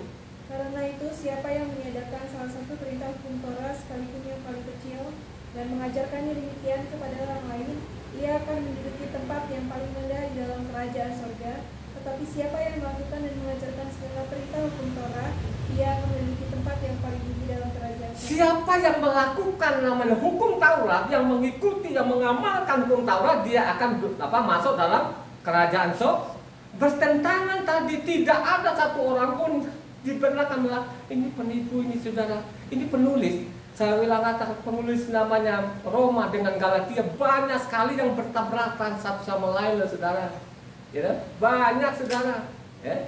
Karena itu siapa yang meniadakan salah satu perintah hukum Taurat sekalipun yang paling kecil dan mengajarkannya demikian kepada orang lain, ia akan menduduki tempat yang paling rendah di dalam kerajaan sorga. Tetapi siapa yang melakukan dan mengajarkan segala perintah hukum Taurat, ia akan menduduki tempat yang paling tinggi dalam kerajaan sorga. Siapa yang melakukan namanya hukum Taurat, yang mengikuti, yang mengamalkan hukum Taurat, dia akan masuk dalam kerajaan sorga. Bertentangan tadi, tidak ada satu orang pun dibenarkan. Ini penipu ini, saudara. Ini penulis. Saya bilang kata penulis namanya Roma dengan Galatia, banyak sekali yang bertabrakan satu sama lain, saudara. Ya, banyak, saudara. Ya.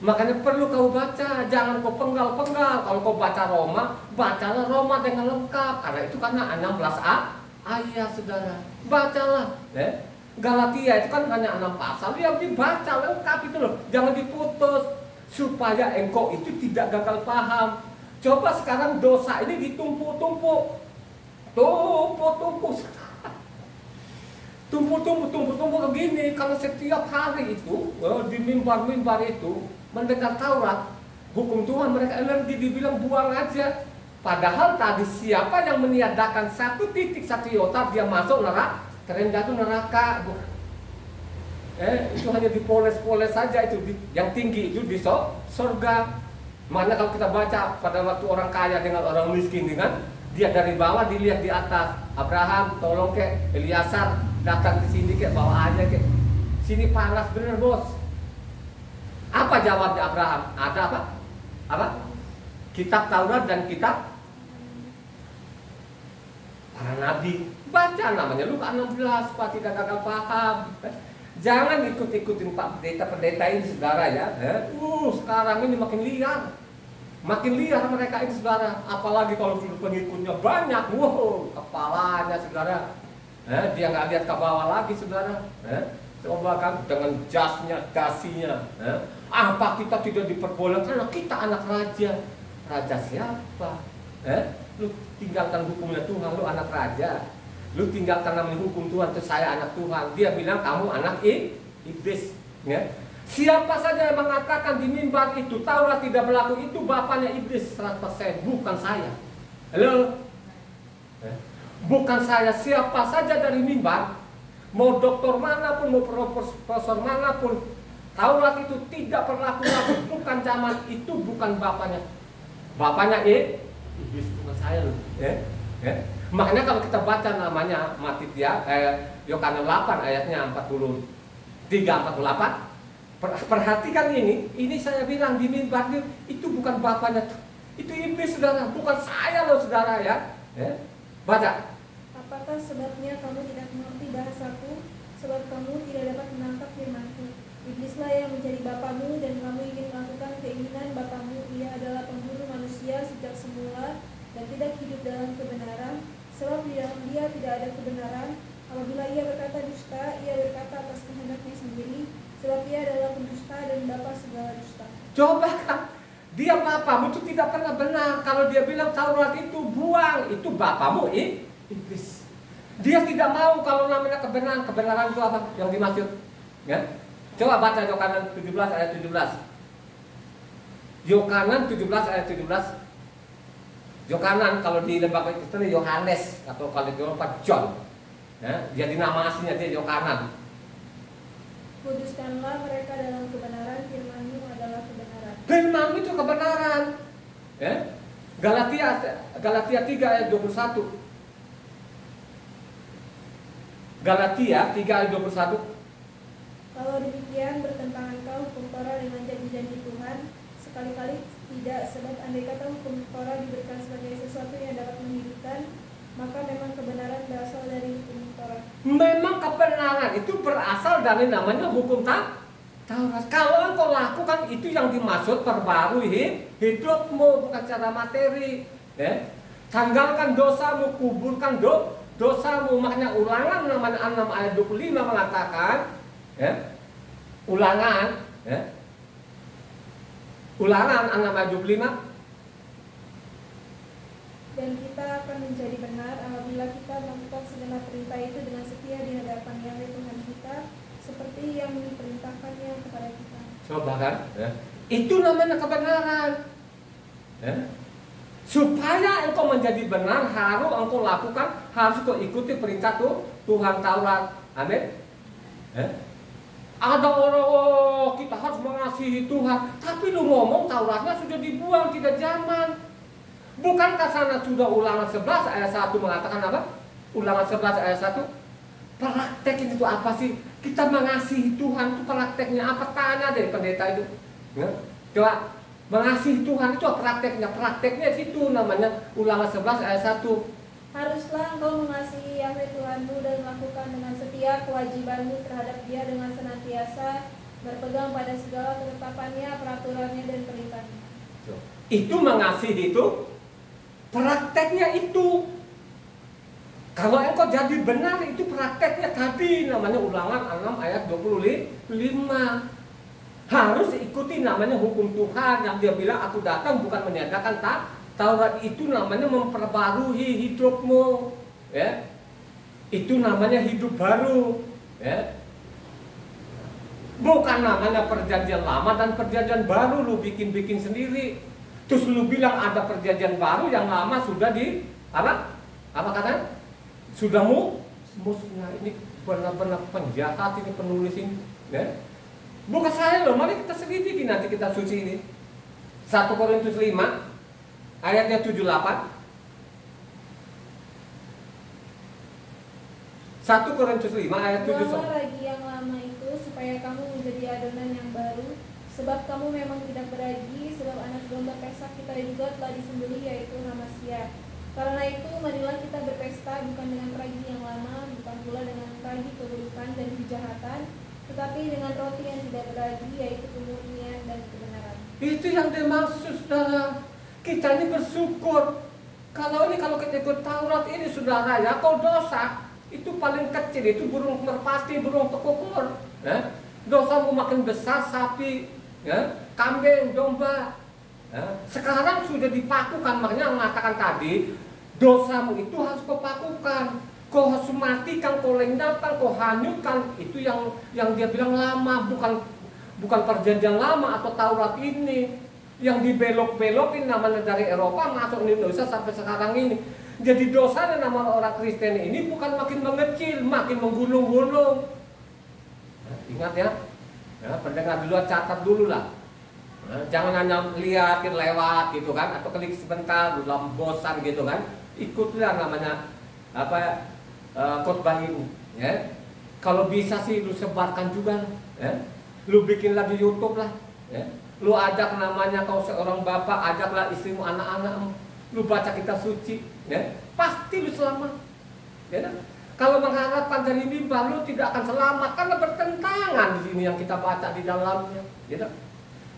Makanya perlu kau baca, jangan kau penggal-penggal. Kalau kau baca Roma, bacalah Roma dengan lengkap. Karena itu karena 16 ayat, saudara. Bacalah. Ya. Galatia itu kan hanya 6 pasal, yang dibaca lengkap itu loh. Jangan diputus supaya engkau itu tidak gagal paham. Coba sekarang dosa ini ditumpuk-tumpuk, tumpuk begini. Kalau setiap hari itu di mimbar-mimbar itu mendengar Taurat, hukum Tuhan, mereka energi dibilang buang aja. Padahal tadi siapa yang meniadakan satu titik satu iota dia masuk neraka, terendah itu neraka. Itu hanya dipoles-poles saja, itu yang tinggi itu di surga. Mana kalau kita baca pada waktu orang kaya dengan orang miskin, dengan dia dari bawah dilihat di atas. Abraham, tolong ke Eliasar datang ke sini ke, bawa aja ke sini, panas bener bos. Apa jawabnya Abraham? Ada apa? Apa? Kitab Taurat dan kitab para nabi. Baca namanya Lukas 16, Pak, tidak gagal paham. Jangan ikut-ikutin Pak pendeta ini saudara ya. Sekarang ini makin liar. Makin liar mereka ini saudara. Apalagi kalau sudah pengikutnya banyak. Wow, kepalanya saudara. Dia nggak lihat ke bawah lagi saudara. Coba kan dengan jasnya, dasinya. Apa kita tidak diperbolehkan? Karena kita anak raja. Raja siapa? Lu tinggalkan hukumnya Tuhan, lu anak raja. Lu tinggalkan namanya hukum Tuhan, itu saya anak Tuhan. Dia bilang kamu anak iblis. Ya. Siapa saja yang mengatakan di mimbar itu Taurat tidak berlaku, itu bapaknya iblis 100%, bukan saya. Halo? Bukan saya. Siapa saja dari mimbar, mau doktor manapun, mau profesor manapun, Taurat itu tidak berlaku lagi, bukan zaman itu, bukan bapaknya. Bapaknya iblis, bukan saya loh. Makanya kalau kita baca namanya Matitia, Yohanes 8 ayatnya 43-48, perhatikan ini saya bilang di mimbar itu bukan bapaknya, itu iblis saudara, bukan saya loh saudara ya. Baca. Apakah sebabnya kamu tidak mengerti bahasaku? Sebab kamu tidak dapat menangkap firmanku. Iblislah yang menjadi bapamu dan kamu ingin melakukan keinginan bapamu. Ia adalah pembunuh manusia sejak semula dan tidak hidup dalam kebenaran. Sebab di dalam dia tidak ada kebenaran. Apabila ia berkata dusta, ia berkata atas kehendaknya sendiri. Sebab ia adalah pendusta dan bapa segala dusta. Coba kan, dia bapamu itu tidak pernah benar. Kalau dia bilang Taurat itu buang, itu bapamu iblis. Dia tidak mau kalau namanya kebenaran. Kebenaran itu apa yang dimaksud? Ya? Coba baca Yohanes 17 ayat 17. Yohanes 17 ayat 17. Yohanes kalau di lembaga Kristen Yohanes atau kalau di Eropa John. Ya, jadi nama aslinya dia Yohanes. Kuduskanlah mereka dalam kebenaran, firman-Mu adalah kebenaran. Firman itu kebenaran. Ya? Galatia 3 ayat 21. Galatia 3 ayat 21. Kalau demikian bertentangan kau hukum Torah dengan janji-janji Tuhan? Sekali-kali tidak, sebab andai kata hukum Torah diberikan sebagai sesuatu yang dapat menghidupkan, maka memang kebenaran berasal dari hukum Torah. Memang kebenaran itu berasal dari namanya hukum Taurat. Kalau engkau lakukan itu yang dimaksud perbarui hidupmu, bukan secara materi. Tanggalkan dosamu, kuburkan dosamu. Makanya Ulangan namanya 6 ayat 25 mengatakan, Ulangan 6 ayat 25. Dan kita akan menjadi benar apabila kita melakukan segenap perintah itu dengan setia di hadapan Yahweh Tuhan kita, seperti yang diperintahkannya kepada kita. Coba kan, itu namanya kebenaran. Supaya engkau menjadi benar, harus engkau lakukan, harus engkau ikuti perintah Tuhan Taurat. Amin. Ada orang, kita harus mengasihi Tuhan, tapi lu ngomong Tauratnya sudah dibuang, tidak zaman. Bukankah sana sudah Ulangan 11 ayat 1 mengatakan apa? Ulangan 11 ayat 1. Praktek itu apa sih? Kita mengasihi Tuhan itu prakteknya apa? Tanya dari pendeta itu. Coba, mengasihi Tuhan itu apa prakteknya? Prakteknya itu namanya Ulangan 11 ayat 1. Haruslah engkau mengasihi Yahweh Tuhanmu dan melakukan dengan setia kewajibanmu terhadap Dia dengan senantiasa berpegang pada segala ketetapannya, peraturannya dan perintahnya. Itu mengasihi itu, prakteknya itu. Kalau engkau jadi benar itu prakteknya tadi namanya Ulangan 6 ayat 25. Harus ikuti namanya hukum Tuhan yang dia bilang aku datang bukan meniadakan Taurat, itu namanya memperbarui hidupmu, ya. Itu namanya hidup baru, ya. Bukan namanya perjanjian lama dan perjanjian baru lu bikin-bikin sendiri. Terus lu bilang ada perjanjian baru, yang lama sudah di apa? Apa katanya? Sudah musnah. Ini benar-benar penjahat ini penulis ini, ya. Bukan saya loh, mari kita selidiki nanti kita suci ini. 1 Korintus 5 ayatnya 78. 1 Korintus 5 ayat 71. Bawa lagi yang lama itu supaya kamu menjadi adonan yang baru, Sebab kamu memang tidak beragi, sebab anak domba Pesak kita juga telah disembelih, yaitu Hamasya. Karena itu marilah kita berpesta bukan dengan ragi yang lama, bukan pula dengan ragi keburukan dan kejahatan, tetapi dengan roti yang tidak beragi, yaitu kemurnian dan kebenaran. Itu yang dimaksud, saudara. Kita ini bersyukur. Kalau kita ikut Taurat ini, saudara, ya, kalau dosa itu paling kecil, itu burung merpati, burung tekukor. Ya. Dosamu makin besar, sapi, ya, kambing, domba. Ya. Sekarang sudah dipakukan, makanya mengatakan tadi, dosamu itu harus kau pakukan. Kau harus matikan, kau lenyapkan, kau hanyutkan. Itu yang dia bilang lama, bukan perjanjian lama atau Taurat ini. Yang dibelok-belokin namanya dari Eropa masuk Indonesia sampai sekarang ini. Jadi dosanya nama orang Kristen ini bukan makin mengecil, makin menggulung-gulung. Nah, ingat ya, pendengar dulu, catat dulu lah. Nah, jangan hanya liatin lewat gitu kan, atau klik sebentar, dalam bosan gitu kan. Ikutlah namanya khotbah ini. Ya. Kalau bisa sih lu sebarkan juga, ya. Lu bikin lagi YouTube lah. Ya. Lu ajak namanya kau seorang bapak, ajaklah istrimu, anak-anakmu. Lu baca kitab suci, ya, pasti lu selamat. Ya, kalau mengharapkan dari mimbar, lu tidak akan selamat karena bertentangan di sini yang kita baca di dalamnya. Ya,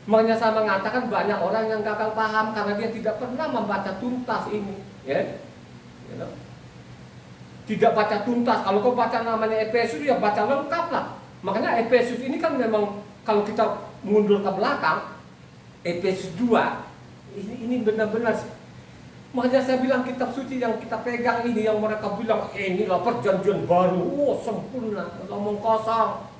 makanya saya mengatakan banyak orang yang gagal paham karena dia tidak pernah membaca tuntas ini. Ya, ya, tidak baca tuntas. Kalau kau baca namanya Efesus, ya baca lengkap lah. Makanya Efesus ini kan memang kalau kita mundur ke belakang, Efesus 2 ini benar-benar. Makanya saya bilang kitab suci yang kita pegang ini, yang mereka bilang inilah perjanjian baru, sempurna, ngomong kosong.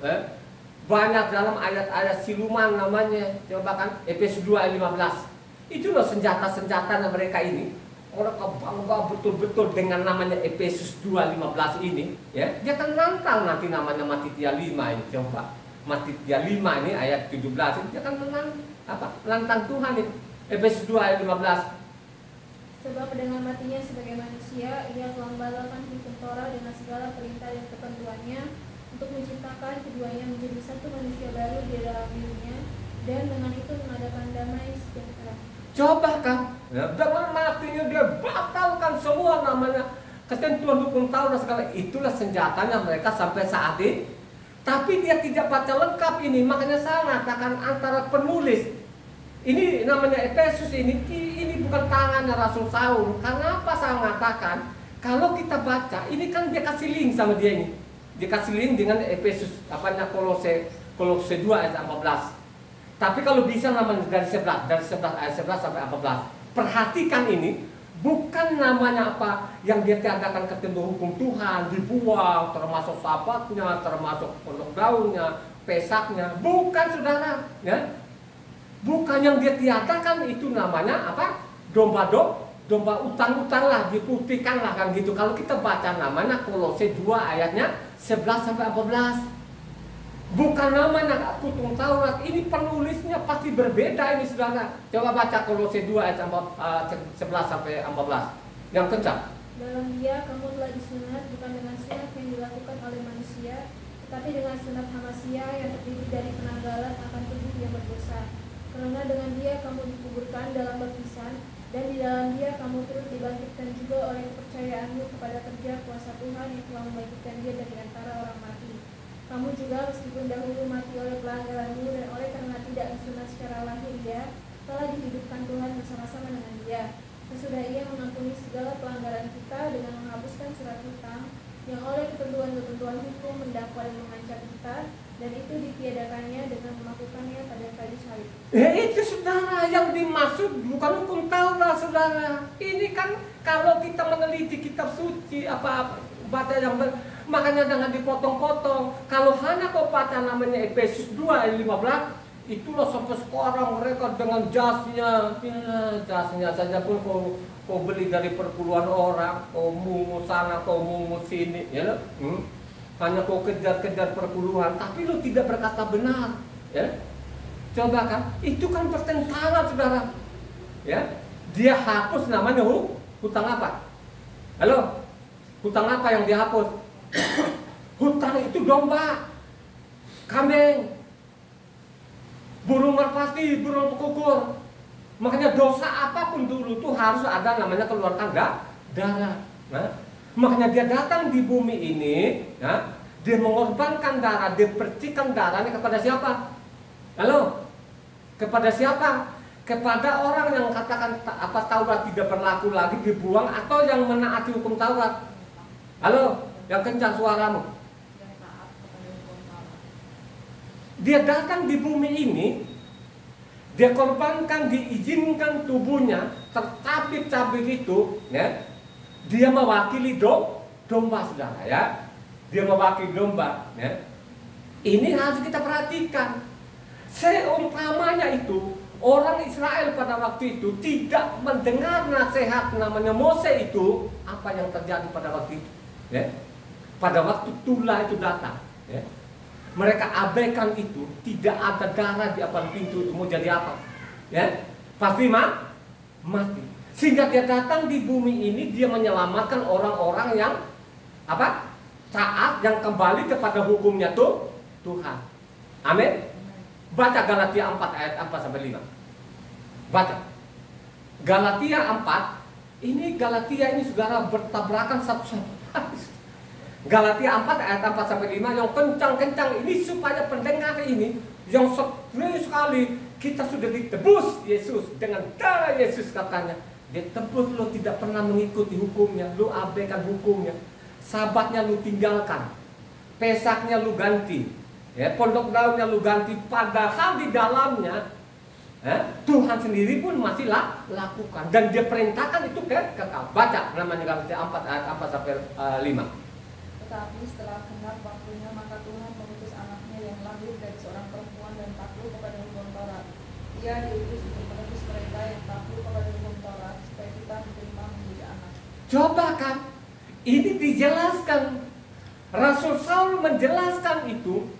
Banyak dalam ayat-ayat siluman namanya. Coba kan Efesus 2 ayat 15. Itulah senjata-senjata mereka ini. Mereka bangga betul-betul dengan namanya Efesus 2:15 ini. Ya, dia kan nantang nanti namanya Matitia 5 ini. Coba Matitia 5 ini ayat 17 itu dia kan menantang Tuhan itu. Efesus 2 ayat 15. Sebab dengan matinya sebagai manusia, ia telah membatalkan hukum Torah dengan segala perintah dan ketentuannya untuk menciptakan keduanya menjadi satu manusia baru di dalam dirinya, dan dengan itu mengadakan damai sejahtera. Coba kan, ya, dengan matinya dia batalkan semua namanya ketentuan hukum Taurat segala. Itulah senjatanya mereka sampai saat ini. Tapi dia tidak baca lengkap ini, makanya saya mengatakan antara penulis ini namanya Efesus ini bukan tangannya Rasul Saul. Karena apa saya mengatakan? Kalau kita baca, ini kan dia kasih link sama dia ini. Dia kasih link dengan Efesus, Kolose 2 ayat 14. Tapi kalau bisa namanya dari 11 ayat 11 sampai 14. Perhatikan ini, bukan namanya apa yang dia tiadakan ketentuan hukum Tuhan, dibuang, termasuk sabatnya, termasuk pondok daunnya, pesaknya. Bukan, saudara, ya. Bukan yang dia tiadakan itu namanya apa? Domba utang-utang lah, diputihkan lah kan gitu. Kalau kita baca namanya Kolose 2 ayatnya 11 sampai 14. Bukan namanya kutung Taurat. Ini penulisnya pasti berbeda ini, saudara. Coba baca Kolose 2 ayat 11 sampai 14. Yang kencang. Dalam dia kamu telah disunat bukan dengan sunat yang dilakukan oleh manusia, tetapi dengan sunat Hamasya yang terdiri dari penanggalan akan tubuh yang berdosa. Karena dengan dia kamu dikuburkan dalam baptisan, dan di dalam dia kamu turut dibangkitkan juga oleh kepercayaanmu kepada kerja kuasa Tuhan yang telah membangkitkan dia dari antara orang mati. Kamu juga meskipun dahulu mati oleh pelanggaranmu dan oleh karena tidak disunat secara lahiriah, telah dihidupkan Tuhan bersama-sama dengan dia. Sesudah ia mengampuni segala pelanggaran kita dengan menghapuskan surat hutang yang oleh ketentuan-ketentuan hukum mendakwa dan mengancam kita, dan itu ditiadakannya dengan melakukannya pada kayu salib. Itu, saudara, yang dimaksud bukan hukum Taurat, saudara. Ini kan kalau kita meneliti kitab suci baca yang makanya jangan dipotong-potong. Kalau hanya kau baca namanya Efesus 2 ayat 15, itulah sampai sekarang mereka dengan jasnya saja pun kau beli dari perpuluhan orang, kau mungut sana, kau mungut sini, ya. Hanya kau kejar-kejar perpuluhan, tapi lu tidak berkata benar, ya. Coba kan, itu kan pertentangan, saudara. Ya, dia hapus namanya hutang apa? Halo, hutang apa yang dihapus? Hutang itu domba, kambing. burung merpati, burung kukur. Makanya dosa apapun dulu tuh harus ada namanya keluarkan darah. Nah, makanya dia datang di bumi ini, ya, dia mengorbankan darah, dia percikan darahnya kepada siapa? Halo? Kepada siapa? Kepada orang yang katakan Taurat tidak berlaku lagi, dibuang, atau yang menaati hukum Taurat. Halo? Yang kencang suaramu. Dia datang di bumi ini, dia korbankan, diizinkan tubuhnya tercabik-cabik itu, ya. Dia mewakili domba, saudara, ya. Dia mewakili domba, ya. Ini harus kita perhatikan. Seumpamanya itu orang Israel pada waktu itu tidak mendengar nasihat namanya Mose itu, apa yang terjadi pada waktu itu, ya? Pada waktu Tula itu datang, ya. Mereka abaikan itu, tidak ada darah di depan pintu itu, mau jadi apa? Ya, pasti mati. Sehingga dia datang di bumi ini, dia menyelamatkan orang-orang yang apa? Taat, yang kembali kepada hukumnya tuh Tuhan. Amin. Baca Galatia 4 ayat 4 sampai 5. Baca. Galatia 4, ini Galatia ini saudara bertabrakan satu sama. Galatia 4 ayat 4 sampai 5 yang kencang-kencang ini supaya pendengar ini yang serius sekali, kita sudah ditebus Yesus dengan darah Yesus, katanya. Dia tebus, lo tidak pernah mengikuti hukumnya, lo abaikan hukumnya. Sabatnya lo tinggalkan. Pesaknya lo ganti. Ya, pondok daunnya lo ganti, padahal di dalamnya Tuhan sendiri pun masih lakukan, dan dia perintahkan itu kekal. Baca namanya Galatia 4 ayat 4 sampai 5. Tetapi setelah genap waktunya, maka Tuhan mengutus anaknya yang lahir dari seorang perempuan dan takluk kepada hukum Taurat. Ia diutus untuk menebus mereka yang takluk kepada hukum Taurat, supaya kita diterima menjadi anak. Coba kan, ini dijelaskan. Rasul Saul menjelaskan itu.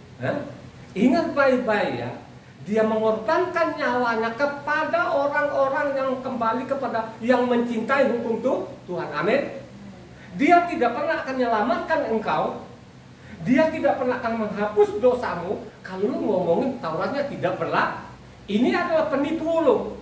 Ingat baik-baik ya, dia mengorbankan nyawanya kepada orang-orang yang kembali kepada, yang mencintai hukum Tuhan. Amin. Dia tidak pernah akan menyelamatkan engkau. Dia tidak pernah akan menghapus dosamu kalau lu ngomongin Tauratnya tidak berlaku. Ini adalah penipu ulung,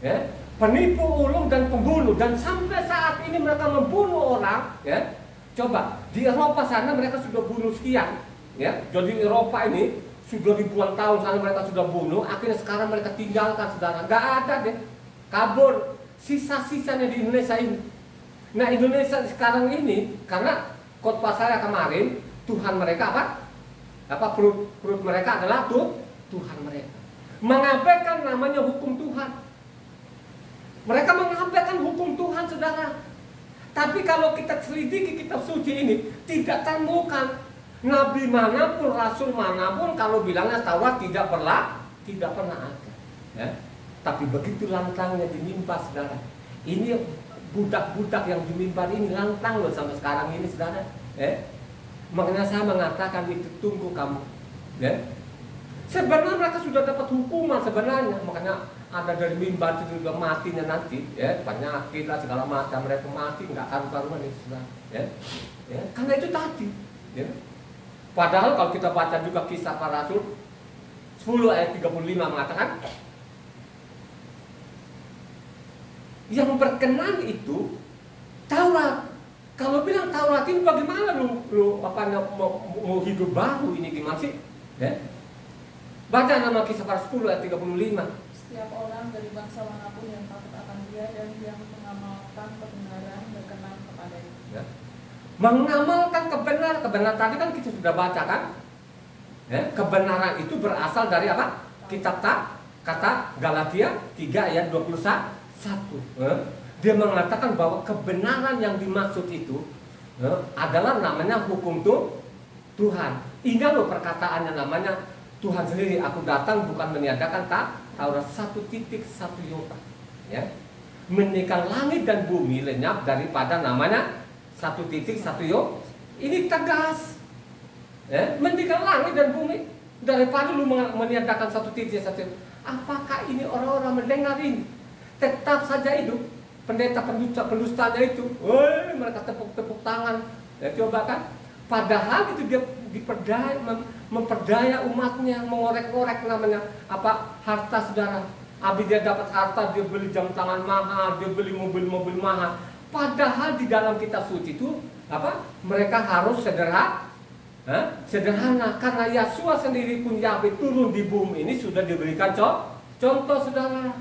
ya, penipu ulung dan pembunuh. Dan sampai saat ini mereka membunuh orang, ya. Coba di Eropa sana mereka sudah bunuh sekian, ya. Jadi Eropa ini sudah ribuan tahun sana mereka sudah bunuh. Akhirnya sekarang mereka tinggalkan, saudara. Gak ada deh, kabur. Sisa-sisanya di Indonesia ini. Nah, Indonesia sekarang ini, karena khotbah saya kemarin, Tuhan mereka apa? Perut mereka adalah Tuhan mereka. Mengabaikan namanya hukum Tuhan. Mereka mengabaikan hukum Tuhan, saudara. Tapi kalau kita selidiki kitab suci ini, tidak temukan nabi manapun, rasul manapun kalau bilangnya Taurat tidak pernah ada. Ya. Tapi begitu lantangnya di mimbar, saudara. Ini budak-budak yang di mimbar ini lantang loh sampai sekarang ini, saudara. Makanya saya mengatakan itu, tunggu kamu. Sebenarnya mereka sudah dapat hukuman sebenarnya. Makanya ada dari mimbar itu juga matinya nanti, penyakit lah segala macam, mereka mati nggak karu-karuan itu, saudara. Karena itu tadi. Padahal kalau kita baca juga kisah para rasul 10 ayat 35 mengatakan, yang berkenan itu Taurat. Kalau bilang Taurat ini bagaimana lu mau hidup baru ini gimana sih? Baca nama kisah para 10 ayat 35. Setiap orang dari bangsa manapun yang takut akan dia dan yang mengamalkan kebenaran berkenan kepadanya. Ya. Mengamalkan kebenaran tadi kan kita sudah baca kan? Kebenaran itu berasal dari apa? Kitab kata Galatia 3 ayat 21. Dia mengatakan bahwa kebenaran yang dimaksud itu adalah namanya hukum Tuhan. Ingat loh perkataannya, namanya Tuhan sendiri, aku datang bukan meniadakan Taurat, 1.1 iota, ya. Menikah langit dan bumi lenyap daripada namanya 1.1 iota. Ini tegas, ya. Menikah langit dan bumi daripada lu meniadakan 1.1. Apakah ini orang-orang mendengar ini? Tetap saja itu pendeta pendustanya itu, mereka tepuk tangan. Ya, coba kan, padahal itu memperdaya umatnya, mengorek-ngorek namanya apa harta saudara. Habis dia dapat harta, dia beli jam tangan mahal, dia beli mobil-mobil mahal. Padahal di dalam kitab suci itu apa? Mereka harus sederhana, karena Yeshua sendiri pun Yahweh turun di bumi ini sudah diberikan contoh saudara.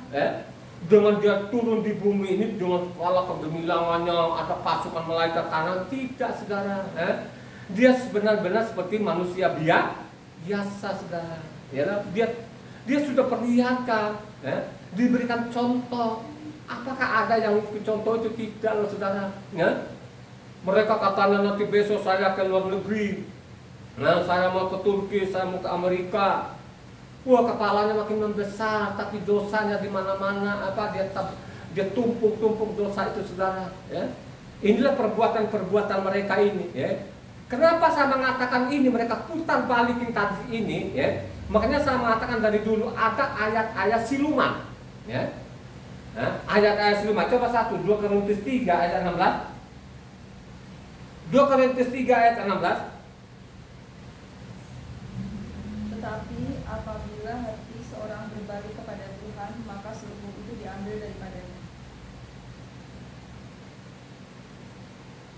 Dengan dia turun di bumi ini dengan kepala kegemilangannya, ada pasukan malaikat kanan, tidak saudara. Dia benar-benar seperti manusia biasa saudara. Ya, dia sudah perlihatkan, diberikan contoh. Apakah ada yang contoh itu? Tidak loh saudara. Mereka katanya nanti besok saya ke luar negeri. Nah, saya mau ke Turki, saya mau ke Amerika. Wah, kepalanya makin membesar, tapi dosanya di mana-mana. Dia tumpuk dosa itu saudara. Ya. Inilah perbuatan mereka ini. Ya. Kenapa saya mengatakan ini? Mereka putar balikin tadi ini. Ya. Makanya saya mengatakan dari dulu ada ayat-ayat siluman. Ya. Ayat-ayat siluman. Coba 2 Korintus 3 ayat 16. 2 Korintus 3 ayat 16. Tetapi apabila hati seorang berbalik kepada Tuhan, maka seluruh itu diambil daripadanya.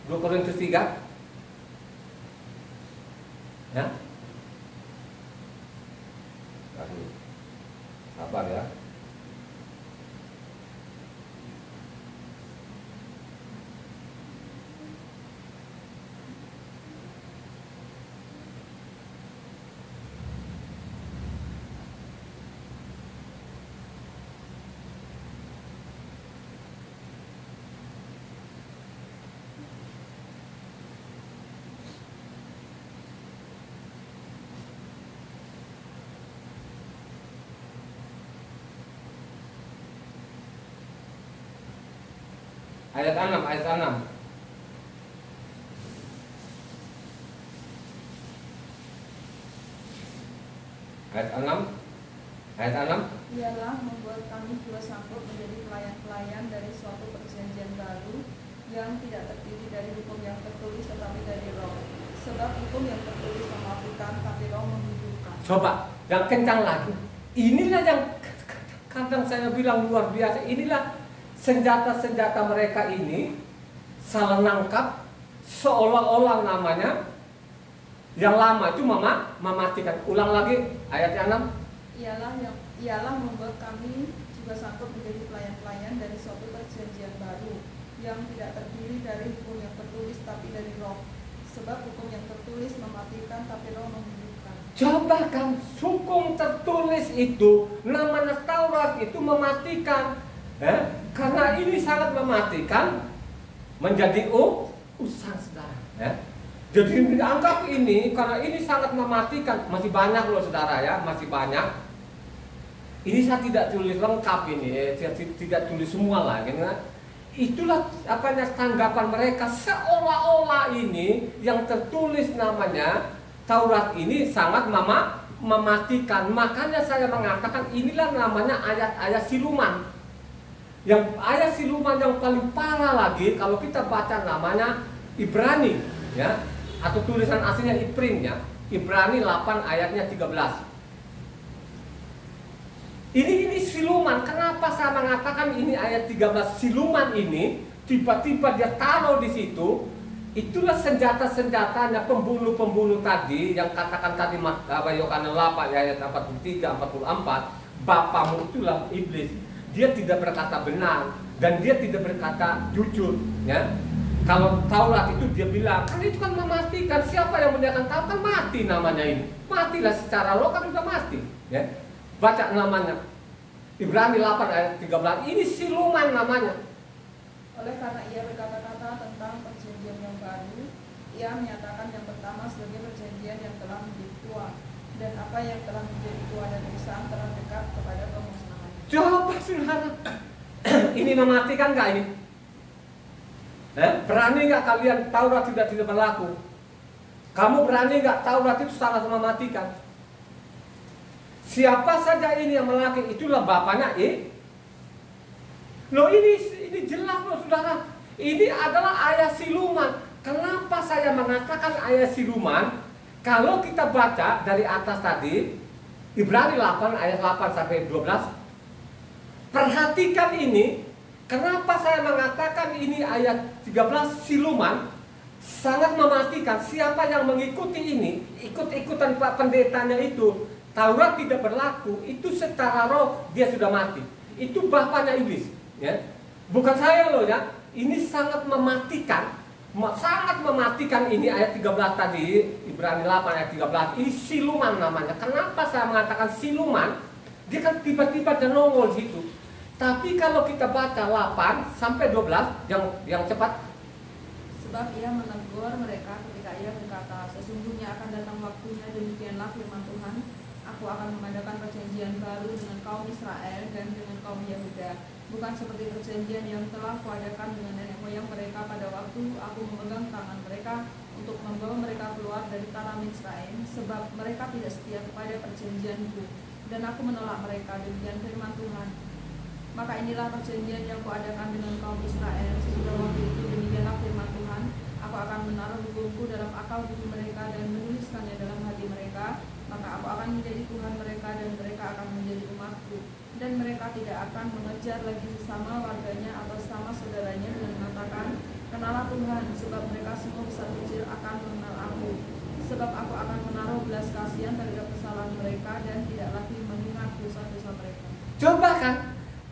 2 Korintus 3. Ya. Sabar ya. Ayat 6. Ayat 6. Ialah membuat kami juga sanggup menjadi pelayan-pelayan dari suatu perjanjian baru yang tidak terdiri dari hukum yang tertulis tetapi dari Roh. Sebab hukum yang tertulis memabukkan, tapi Roh menghidupkan. Coba, yang kencang lagi. Inilah yang kadang saya bilang luar biasa. Inilah senjata-senjata mereka ini salah nangkap, seolah-olah namanya yang lama itu mematikan. Ulang lagi ayat 6. Ialah membuat kami juga sanggup menjadi pelayan-pelayan dari suatu perjanjian baru yang tidak terdiri dari hukum yang tertulis tapi dari Roh. Sebab hukum yang tertulis mematikan, tapi Roh menghidupkan. Coba kan, hukum tertulis itu namanya Taurat itu mematikan. Karena ini sangat mematikan, menjadi usang saudara. Jadi dianggap ini, karena ini sangat mematikan. Masih banyak loh saudara ya, masih banyak. Ini saya tidak tulis lengkap ini, saya tidak tulis semua lah. Itulah tanggapan mereka, seolah-olah ini yang tertulis namanya Taurat ini sangat mematikan. Makanya saya mengatakan inilah namanya ayat-ayat siluman. Yang ayat siluman yang paling parah lagi kalau kita baca namanya Ibrani ya, atau tulisan aslinya Iprim ya. Ibrani 8 ayatnya 13. Ini siluman. Kenapa saya mengatakan ini ayat 13 siluman ini? Tiba-tiba dia taruh di situ. Itulah senjata-senjatanya pembunuh-pembunuh tadi yang katakan tadi Yohanes 8 ayat 43 44. Bapamu itulah iblis. Dia tidak berkata benar dan dia tidak berkata jujur ya. Kalau Taurat itu dia bilang kan itu kan mematikan. Siapa yang mendiakan Taurat kan mati namanya ini. Matilah secara lokal sudah mati ya. Baca namanya Ibrani 8 ayat 13. Ini siluman namanya. Oleh karena ia berkata-kata tentang perjanjian yang baru, ia menyatakan yang pertama sebagai perjanjian yang telah menjadi tua, dan apa yang telah menjadi tua dan usang telah dekat kepada pemusnahan. Coba saudara, ini mematikan nggak ini? Berani nggak kalian Taurat tidak berlaku? Kamu berani nggak Taurat itu sangat mematikan? Siapa saja ini yang melaki, itulah bapaknya Loh ini jelas loh saudara. Ini adalah ayat siluman. Kenapa saya mengatakan ayat siluman? Kalau kita baca dari atas tadi, Ibrani 8 ayat 8 sampai 12, perhatikan ini. Kenapa saya mengatakan ini ayat 13 siluman sangat mematikan. Siapa yang mengikuti ini, ikut-ikutan Pak Pendetanya itu, Taurat tidak berlaku, itu secara roh dia sudah mati. Itu bapaknya iblis, ya. Bukan saya loh ya. Ini sangat mematikan ini ayat 13 tadi, Ibrani 8 ayat 13. Ini siluman namanya. Kenapa saya mengatakan siluman? Dia kan tiba-tiba dan nongol situ. Tapi kalau kita baca 8 sampai 12 yang cepat. Sebab ia menegur mereka ketika ia berkata, sesungguhnya akan datang waktunya, demikianlah firman Tuhan, aku akan mengadakan perjanjian baru dengan kaum Israel dan dengan kaum Yehuda, bukan seperti perjanjian yang telah kuadakan dengan nenek moyang mereka pada waktu aku memegang tangan mereka untuk membawa mereka keluar dari tanah Misraim, sebab mereka tidak setia kepada perjanjianku, dan aku menolak mereka, demikian firman Tuhan. Maka inilah perjanjian yang kuadakan dengan kaum Israel sesudah waktu itu, demikianlah firman Tuhan, aku akan menaruh hukumku dalam akal budi mereka dan menuliskannya dalam hati mereka, maka aku akan menjadi Tuhan mereka dan mereka akan menjadi umatku, dan mereka tidak akan mengejar lagi sesama warganya atau sesama saudaranya dengan mengatakan, kenalah Tuhan, sebab mereka semua besar kecil akan mengenal aku, sebab aku akan menaruh belas kasihan terhadap kesalahan mereka dan tidak lagi mengingat dosa-dosa mereka. Coba kan,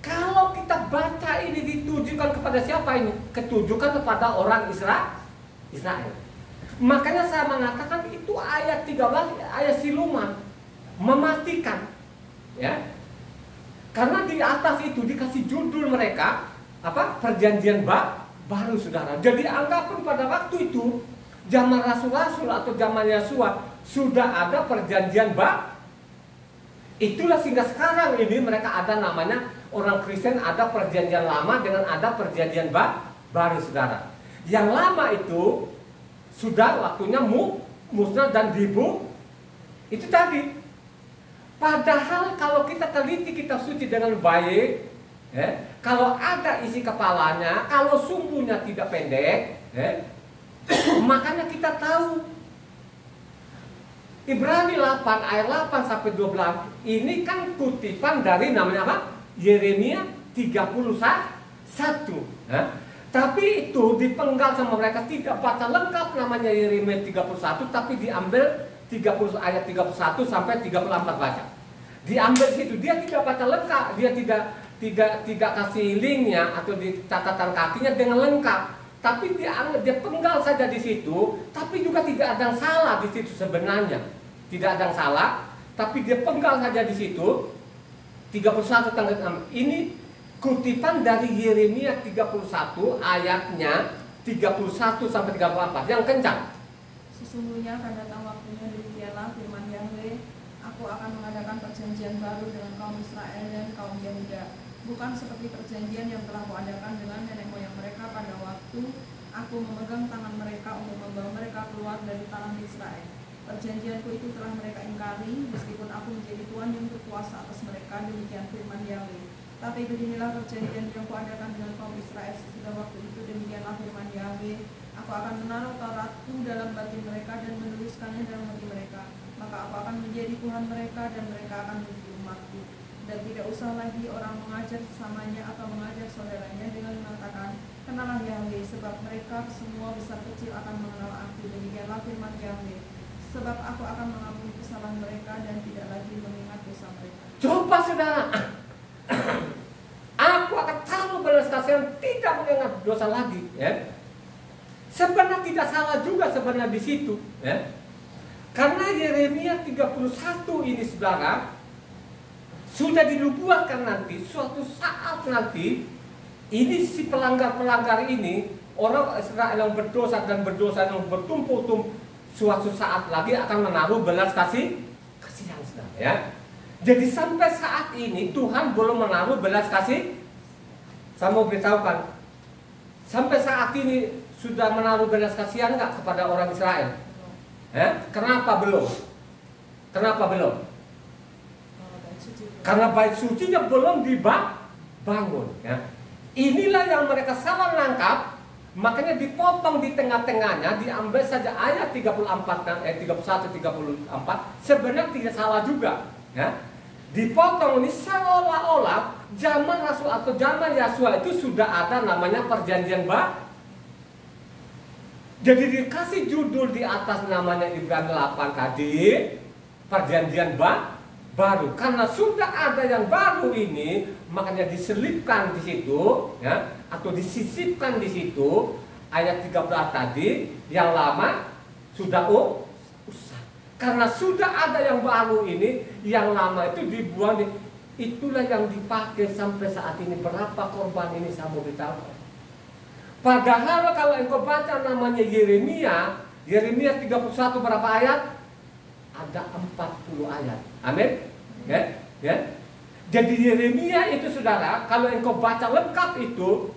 kalau kita baca ini ditujukan kepada siapa ini? Ketujukan kepada orang Israel. Makanya saya mengatakan itu ayat 13, ayat siluman, mematikan, ya. Karena di atas itu dikasih judul mereka apa? Perjanjian baru, saudara. Jadi anggapan pada waktu itu zaman rasul-rasul atau zaman Yesua sudah ada perjanjian baru. Itulah sehingga sekarang ini mereka ada namanya, orang Kristen ada perjanjian lama dengan ada perjanjian baru, saudara. Yang lama itu sudah waktunya musnah dan dibu. Itu tadi. Padahal kalau kita teliti kitab suci dengan baik, kalau ada isi kepalanya, kalau sumbunya tidak pendek, makanya kita tahu Ibrani 8 ayat 8 sampai 12 ini kan kutipan dari namanya apa? Yeremia 31. Tapi itu dipenggal sama mereka, tidak baca lengkap namanya Yeremia 31, tapi diambil 30 ayat 31 sampai 34 baca. Diambil situ, dia tidak baca lengkap, dia tidak kasih linknya atau di catatan kakinya dengan lengkap. Tapi dia penggal saja di situ, tapi juga tidak ada yang salah di situ sebenarnya. Tidak ada yang salah, tapi dia penggal saja di situ. 31 tanggal 6. Ini kutipan dari Yeremia 31 ayatnya 31 sampai 34 yang kencang. Sesungguhnya akan datang waktunya, demikianlah firman Yahweh, aku akan mengadakan perjanjian baru dengan kaum Israel dan kaum Yehuda, bukan seperti perjanjian yang telah kuadakan dengan nenek moyang mereka pada waktu aku memegang tangan mereka untuk membawa mereka keluar dari tanah Israel. Perjanjianku itu telah mereka ingkari, meskipun aku menjadi Tuhan yang berkuasa atas mereka, demikian firman Yahweh. Tapi beginilah perjanjian yang kuadakan dengan kaum Israel sesudah waktu itu, demikianlah firman Yahweh, aku akan menaruh Tauratku dalam batin mereka dan menuliskannya dalam hati mereka, maka aku akan menjadi Tuhan mereka dan mereka akan menjadi umatku. Dan tidak usah lagi orang mengajar sesamanya atau mengajar saudaranya dengan mengatakan, kenalah Yahweh, sebab mereka semua besar kecil akan mengenal aku, demikianlah firman Yahweh. Sebab aku akan mengampuni kesalahan mereka dan tidak lagi mengingat dosa mereka. Coba saudara, aku akan taruh belas kasihan, tidak mengingat dosa lagi. Ya. Sebenarnya tidak salah juga sebenarnya di situ. Ya. Karena Yeremia 31 ini saudara sudah dinubuatkan nanti suatu saat nanti ini si pelanggar-pelanggar ini, orang Israel yang berdosa dan berdosa yang bertumpuk-tumpuk, suatu saat lagi akan menaruh belas kasihan, saudara, ya. Jadi sampai saat ini Tuhan belum menaruh belas kasih. Saya mau beritahukan, sampai saat ini sudah menaruh belas kasihan nggak kepada orang Israel? Kenapa belum? Kenapa belum? Karena bait sucinya belum dibangun. Ya. Inilah yang mereka salah nangkap. Makanya dipotong di tengah-tengahnya, diambil saja ayat 34 dan 31 34. Sebenarnya tidak salah juga, ya. Dipotong ini seolah-olah zaman Rasul atau zaman Yesua itu sudah ada namanya perjanjian baru. Jadi dikasih judul di atas namanya Ibrani 8 tadi, perjanjian baru. Karena sudah ada yang baru ini, makanya diselipkan di situ, ya, atau disisipkan di situ ayat 13 tadi, yang lama sudah usai. Karena sudah ada yang baru ini, yang lama itu dibuang. Itulah yang dipakai sampai saat ini. Berapa korban ini saya mau beritahu. Padahal kalau engkau baca namanya Yeremia 31 berapa ayat? Ada 40 ayat. Amin. Ya. Jadi Yeremia itu saudara, kalau engkau baca lengkap itu,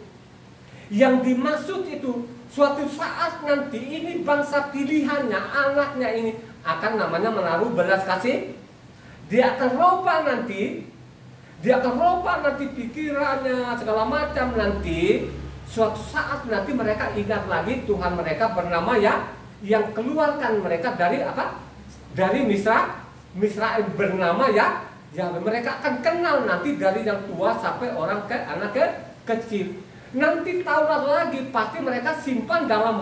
yang dimaksud itu suatu saat nanti ini bangsa pilihannya, anaknya ini akan namanya menaruh belas kasih. Dia akan robah nanti pikirannya segala macam nanti. Suatu saat nanti mereka ingat lagi Tuhan mereka bernama ya, yang keluarkan mereka dari apa? Dari Misraim bernama ya. Ya, mereka akan kenal nanti dari yang tua sampai orang ke anak kecil. Nanti Taurat lagi pasti mereka simpan dalam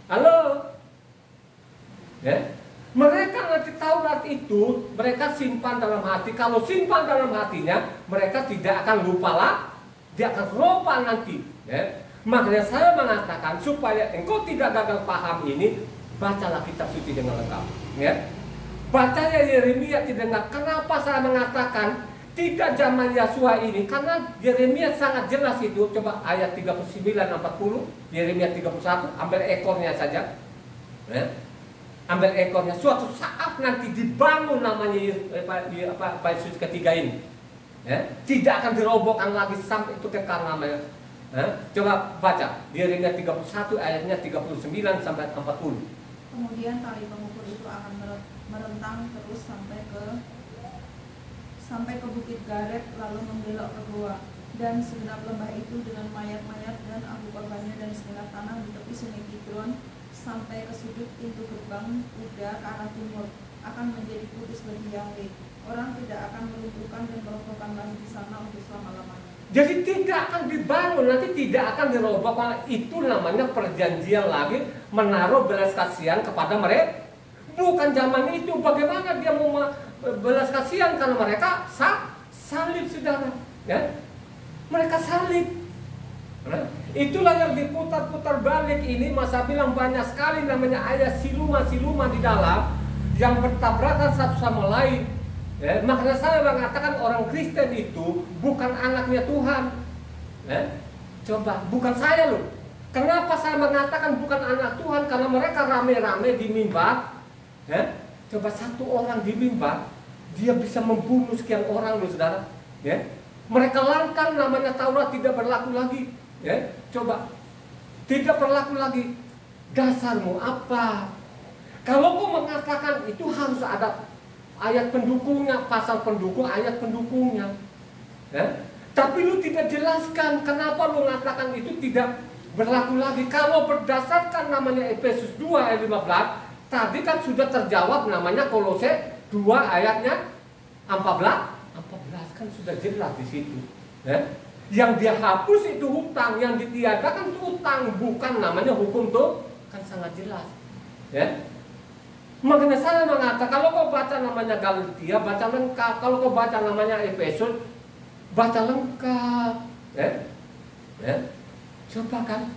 halo. Ya. Mereka nanti Taurat itu mereka simpan dalam hati. Kalau simpan dalam hatinya, mereka tidak akan lupa lah. Dia akan lupa nanti. Ya. Makanya saya mengatakan supaya engkau tidak gagal paham ini, bacalah kitab suci dengan lengkap. Ya. Baca ya Yeremia tidak. Kenapa saya mengatakan tidak zaman Yesua ini? Karena Yeremia sangat jelas itu. Coba ayat 39-40, Yeremia 31, ambil ekornya saja. Ya. Ambil ekornya. Suatu saat nanti dibangun namanya Yesus ketiga ini. Ya. Tidak akan dirobohkan lagi sampai itu kekal namanya. Ya. Coba baca Yeremia 31 ayatnya 39 sampai 40. Kemudian tali pengukur itu akan merentang terus sampai ke Bukit Garet, lalu membelok ke gua, dan segenap lembah itu dengan mayat-mayat dan abu korbannya dan segenap tanah di tepi sungai Kidron sampai ke sudut pintu gerbang kuda ke arah timur akan menjadi kudus bagi Yahweh. Orang tidak akan meruntuhkan dan merobohkan lagi di sana untuk selama-lamanya. Jadi tidak akan dibangun, nanti tidak akan dirobohkan. Itu namanya perjanjian lagi, menaruh belas kasihan kepada mereka. Bukan zaman itu. Bagaimana dia mau belas kasihan? Karena mereka salib saudara, ya? Mereka salib. Nah, itulah yang diputar-putar balik ini. Masa bilang banyak sekali namanya ayat siluma-siluma di dalam yang bertabrakan satu sama lain. Ya, makanya saya mengatakan orang Kristen itu bukan anaknya Tuhan. Ya, coba, bukan saya loh. Kenapa saya mengatakan bukan anak Tuhan? Karena mereka rame-rame di mimbar. Ya, coba satu orang di mimbar, dia bisa membunuh sekian orang loh saudara. Ya, mereka langkang namanya Taurat tidak berlaku lagi. Ya, coba, tidak berlaku lagi. Dasarmu apa? Kalau kau mengatakan itu harus ada ayat pendukungnya, pasal pendukung, ayat pendukungnya. Ya? Tapi lu tidak jelaskan kenapa lu mengatakan itu tidak berlaku lagi. Kalau berdasarkan namanya Efesus 2 ayat 15, tadi kan sudah terjawab namanya Kolose 2 ayatnya 14 kan sudah jelas di situ. Ya? Yang dia hapus itu hutang, yang ditiadakan itu hutang, bukan namanya hukum tuh, kan sangat jelas. Ya? Makanya saya mengatakan kalau kau baca namanya Galatia, baca lengkap. Kalau kau baca namanya Efesus, baca lengkap. Ya? Ya? Coba kan,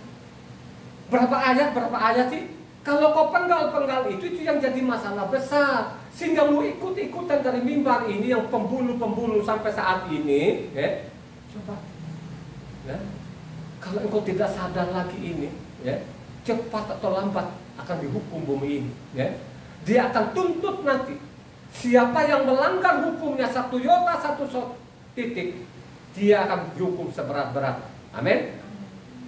berapa ayat sih? Kalau kau penggal itu yang jadi masalah besar. Sehingga lu ikut-ikutan dari mimbar ini yang pembunuh-pembunuh sampai saat ini. Ya? Coba, ya? Kalau engkau tidak sadar lagi ini, ya, cepat atau lambat akan dihukum bumi ini. Ya? Dia akan tuntut nanti. Siapa yang melanggar hukumnya satu iota, satu titik, dia akan dihukum seberat-berat. Amin.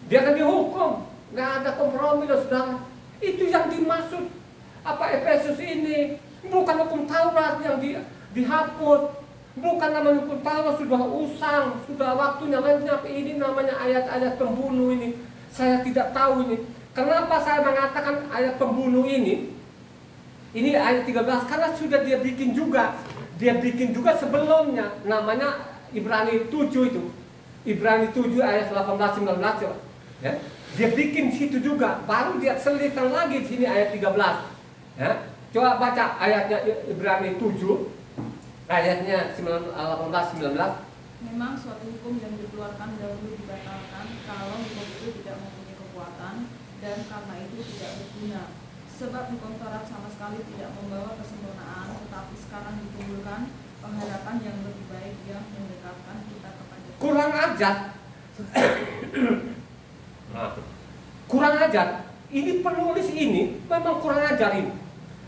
Dia akan dihukum. Nggak ada kompromi loh saudara. Itu yang dimaksud apa Efesus ini. Bukan hukum Taurat yang dihapus. Bukan namanya hukum Taurat sudah usang, sudah waktunya lenyap. Ini namanya ayat-ayat pembunuh ini. Saya tidak tahu ini. Kenapa saya mengatakan ayat pembunuh ini? Ini ayat 13 karena sudah dia bikin juga. Dia bikin juga sebelumnya, namanya Ibrani 7 itu. Ibrani 7 ayat 18-19 coba. Ya. Dia bikin situ juga, baru dia selipkan lagi di sini ayat 13. Ya. Coba baca ayatnya Ibrani 7 ayatnya 18-19. Memang suatu hukum yang dikeluarkan dahulu dibatalkan kalau hukum itu tidak mempunyai kekuatan dan karena itu tidak berguna. Sebab hukum Taurat sama sekali tidak membawa kesempurnaan, tetapi sekarang ditimbulkan pengharapan yang lebih baik yang mendekatkan kita kepada Tuhan. Kurang ajar. Kurang ajar. Ini penulis ini memang kurang ajar ini.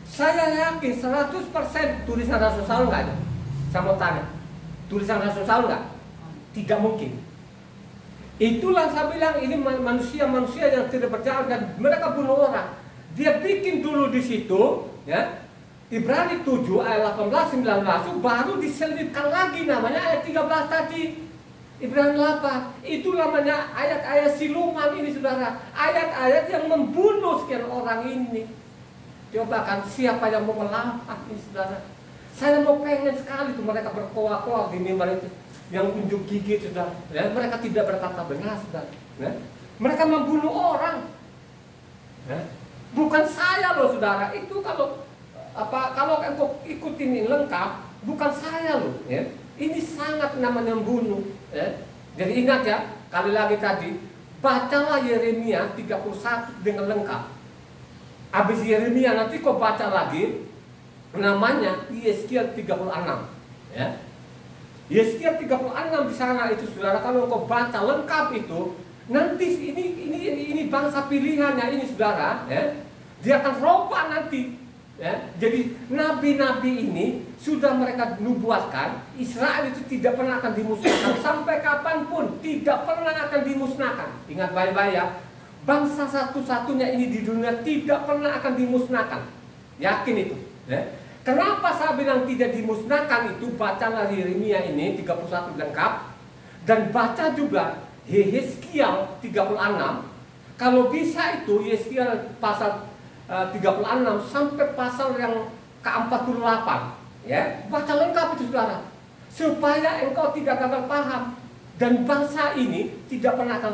Saya yakin 100% tulisan Rasul Saul nggak ada. Saya mau tanya, tulisan Rasul Saul nggak? Tidak mungkin. Itulah saya bilang ini manusia-manusia yang tidak berjalan dan mereka bunuh orang. Dia bikin dulu di situ, ya. Ibrani 7 ayat 18-19 baru diselipkan lagi namanya ayat 13 tadi. Ibrani 8 itu namanya ayat-ayat siluman ini saudara. Ayat-ayat yang membunuh sekian orang ini. Coba kan siapa yang mau melawan ini saudara. Saya mau pengen sekali tuh mereka berkoak-koak di mimbar itu. Yang unjuk gigi saudara. Ya, mereka tidak berkata benar saudara. Ya. Mereka membunuh orang. Ya. Bukan saya loh saudara. Itu kalau engkau ikutin ini lengkap, bukan saya loh. Ya. Ini sangat namanya membunuh. Ya. Jadi ingat ya, kali lagi tadi, bacalah Yeremia 31 dengan lengkap. Habis Yeremia nanti kau baca lagi, namanya Yeskiel 36. Ya. Yeskiel 36 di sana itu saudara, kalau kau baca lengkap itu, nanti ini bangsa pilihannya ini saudara, ya. Dia akan roba nanti. Ya, jadi nabi-nabi ini sudah mereka nubuatkan Israel itu tidak pernah akan dimusnahkan sampai kapanpun, tidak pernah akan dimusnahkan. Ingat baik-baik ya, bangsa satu-satunya ini di dunia tidak pernah akan dimusnahkan. Yakin itu. Ya. Kenapa saya bilang tidak dimusnahkan itu? Bacalah Yeremia ini 31 lengkap dan baca juga Yeskiel 36. Kalau bisa itu Yeskiel pasal 36 sampai pasal yang ke-48, ya, baca lengkap itu saudara, supaya engkau tidak gagal paham dan bangsa ini tidak pernah akan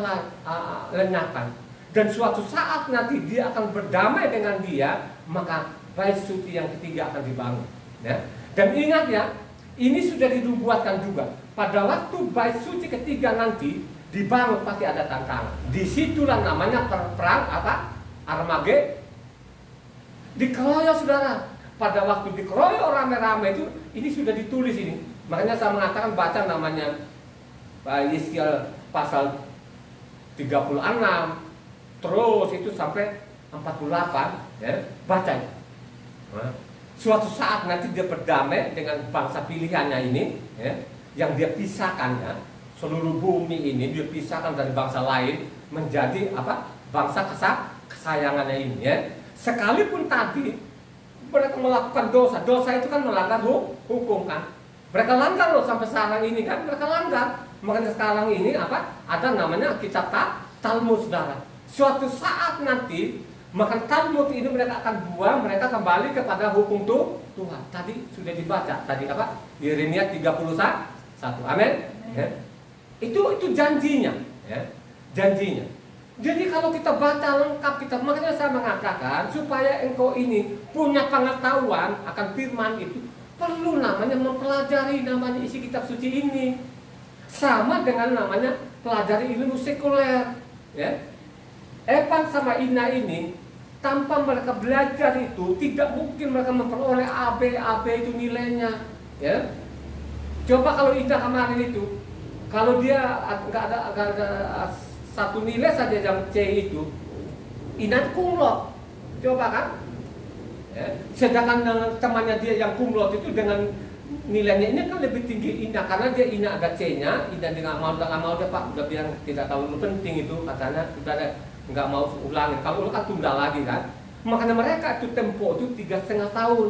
lenyapkan. Dan suatu saat nanti dia akan berdamai dengan dia, maka bait suci yang ketiga akan dibangun. Ya. Dan ingat ya, ini sudah dinubuatkan juga. Pada waktu bait suci ketiga nanti dibangun pasti ada tantangan. Disitulah namanya perang apa? Armageddon. Dikeroyok saudara. Pada waktu dikeroyok rame-rame itu, ini sudah ditulis ini. Makanya saya mengatakan baca namanya Yeskiel pasal 36 terus itu sampai 48, ya, baca. Suatu saat nanti dia berdamai dengan bangsa pilihannya ini, ya, yang dia pisahkan ya, seluruh bumi ini dia pisahkan dari bangsa lain menjadi apa? Bangsa kesayangannya ini, ya. Sekalipun tadi mereka melakukan dosa itu kan melanggar hukum kan. Mereka langgar loh sampai sekarang ini kan, mereka langgar. Makanya sekarang ini apa? Ada namanya kitab Talmud saudara. Suatu saat nanti maka Talmud ini mereka akan buang, mereka kembali kepada hukum Tuhan. Tadi sudah dibaca, tadi apa? Yeremia 31. Amin. Ya. Itu janjinya, ya. Janjinya. Jadi kalau kita baca lengkap makanya saya mengatakan supaya engkau ini punya pengetahuan akan firman itu perlu namanya mempelajari namanya isi kitab suci ini. Sama dengan namanya pelajari ilmu sekuler, ya. Evan sama Ina ini tanpa mereka belajar itu tidak mungkin mereka memperoleh AB itu nilainya, ya. Coba kalau Ina kemarin itu, kalau dia nggak ada satu nilai saja yang C itu, Ina kumlot, coba kan? Ya. Sedangkan temannya dia yang kumlot itu dengan nilainya ini kan lebih tinggi Ina karena dia Ina ada C-nya, Ina nggak mau dia Pak udah bilang tidak terlalu penting itu katanya sudah nggak mau ulangin. Kalau ulang kan tunda lagi kan? Makanya mereka itu tempo itu 3,5 tahun,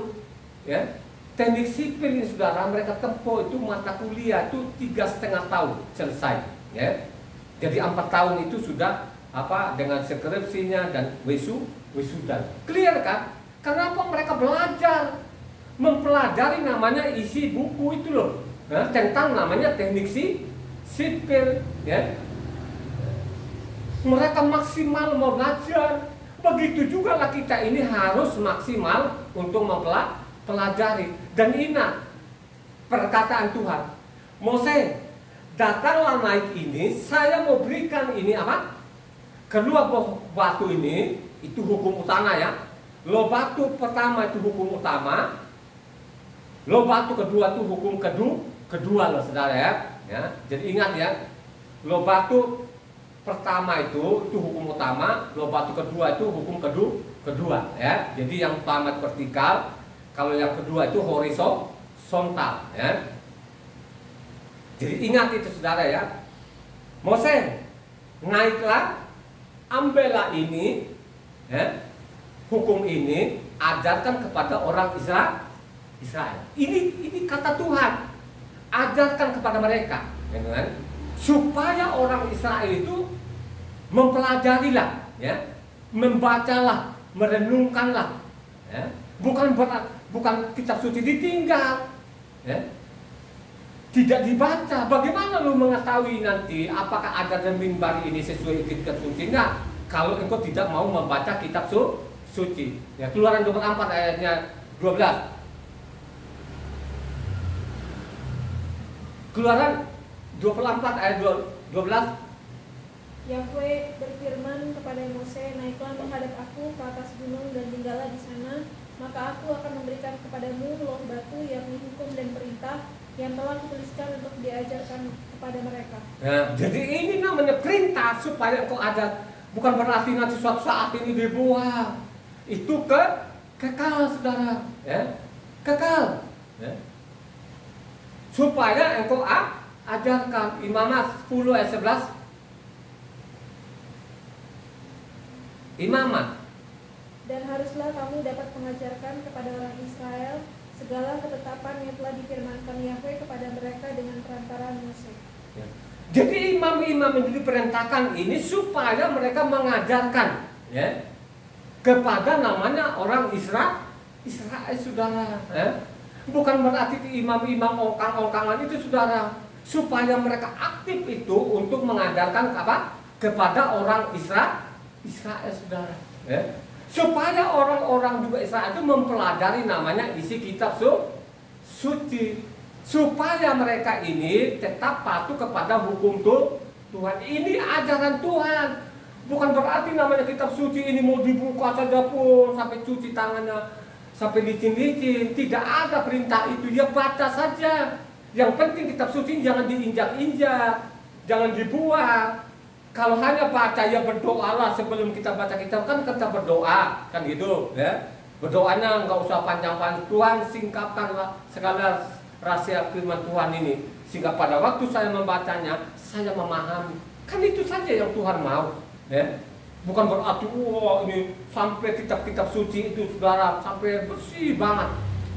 ya. Teknik sipil ini saudara mereka tempo itu mata kuliah itu 3,5 tahun selesai, ya. Jadi 4 tahun itu sudah dengan skripsinya dan wisuda. Clear kan? Kenapa mereka belajar? Mempelajari namanya isi buku itu loh, tentang namanya teknik sipil, ya. Mereka maksimal mau belajar. Begitu juga lah kita ini harus maksimal untuk mempelajari. Dan ingat perkataan Tuhan, Mose, datanglah naik ini, saya mau berikan ini apa? Kedua batu ini, itu hukum utama ya. Lo batu pertama itu hukum utama, lo batu kedua itu hukum kedua loh saudara ya. Jadi ingat ya, lo batu pertama itu hukum utama, lo batu kedua itu hukum kedua ya. Jadi yang pertama vertikal, kalau yang kedua itu horizontal ya. Jadi ingat itu saudara ya. Mose, naiklah, ambillah ini ya, hukum ini, ajarkan kepada orang Israel. Ini kata Tuhan, ajarkan kepada mereka, kan? Supaya orang Israel itu mempelajarilah, ya, membacalah, merenungkanlah, ya. Bukan kitab suci ditinggal, ya. Tidak dibaca. Bagaimana lu mengetahui nanti apakah adat dan mimbar ini sesuai kitab suci? Enggak, kalau engkau tidak mau membaca kitab suci. Ya, Keluaran 24 ayatnya 12. Keluaran 24 ayat 12. Yahweh berfirman kepada Mose, naiklah menghadap aku ke atas gunung dan tinggallah di sana, maka aku akan memberikan kepadamu loh batu yakni hukum dan perintah yang telah kutuliskan untuk diajarkan kepada mereka. Nah, jadi ini namanya perintah supaya engkau ada, bukan berarti nanti suatu saat ini dibuang. Itu kekal saudara, ya, kekal. Ya. Supaya engkau ajarkan. Imamat 10 ayat 11. Imamat. Dan haruslah kamu dapat mengajarkan kepada orang Israel segala ketetapan yang telah difirmankan Yahweh kepada mereka dengan perantaraan Mose. Ya. Jadi imam-imam yang diperintahkan ini supaya mereka mengajarkan, ya, kepada namanya orang Israel saudara, ya. Bukan berarti imam-imam ongkang-ongkangan itu saudara, supaya mereka aktif itu untuk mengajarkan apa? Kepada orang Israel saudara, ya. Supaya orang-orang juga Israel itu mempelajari namanya isi kitab suci, supaya mereka ini tetap patuh kepada hukum Tuhan. Ini ajaran Tuhan. Bukan berarti namanya kitab suci ini mau dibuka saja pun sampai cuci tangannya, sampai licin-licin. Tidak ada perintah itu. Ya baca saja. Yang penting kitab suci jangan diinjak-injak, jangan dibuang. Kalau hanya baca ya berdoalah sebelum kita baca kitab, kan kita berdoa kan gitu ya. Berdoanya nggak usah panjang-panjang. Tuhan singkapkanlah segala rahasia firman Tuhan ini sehingga pada waktu saya membacanya saya memahami. Kan itu saja yang Tuhan mau, ya. Bukan berarti ini sampai kitab-kitab suci itu saudara sampai bersih banget.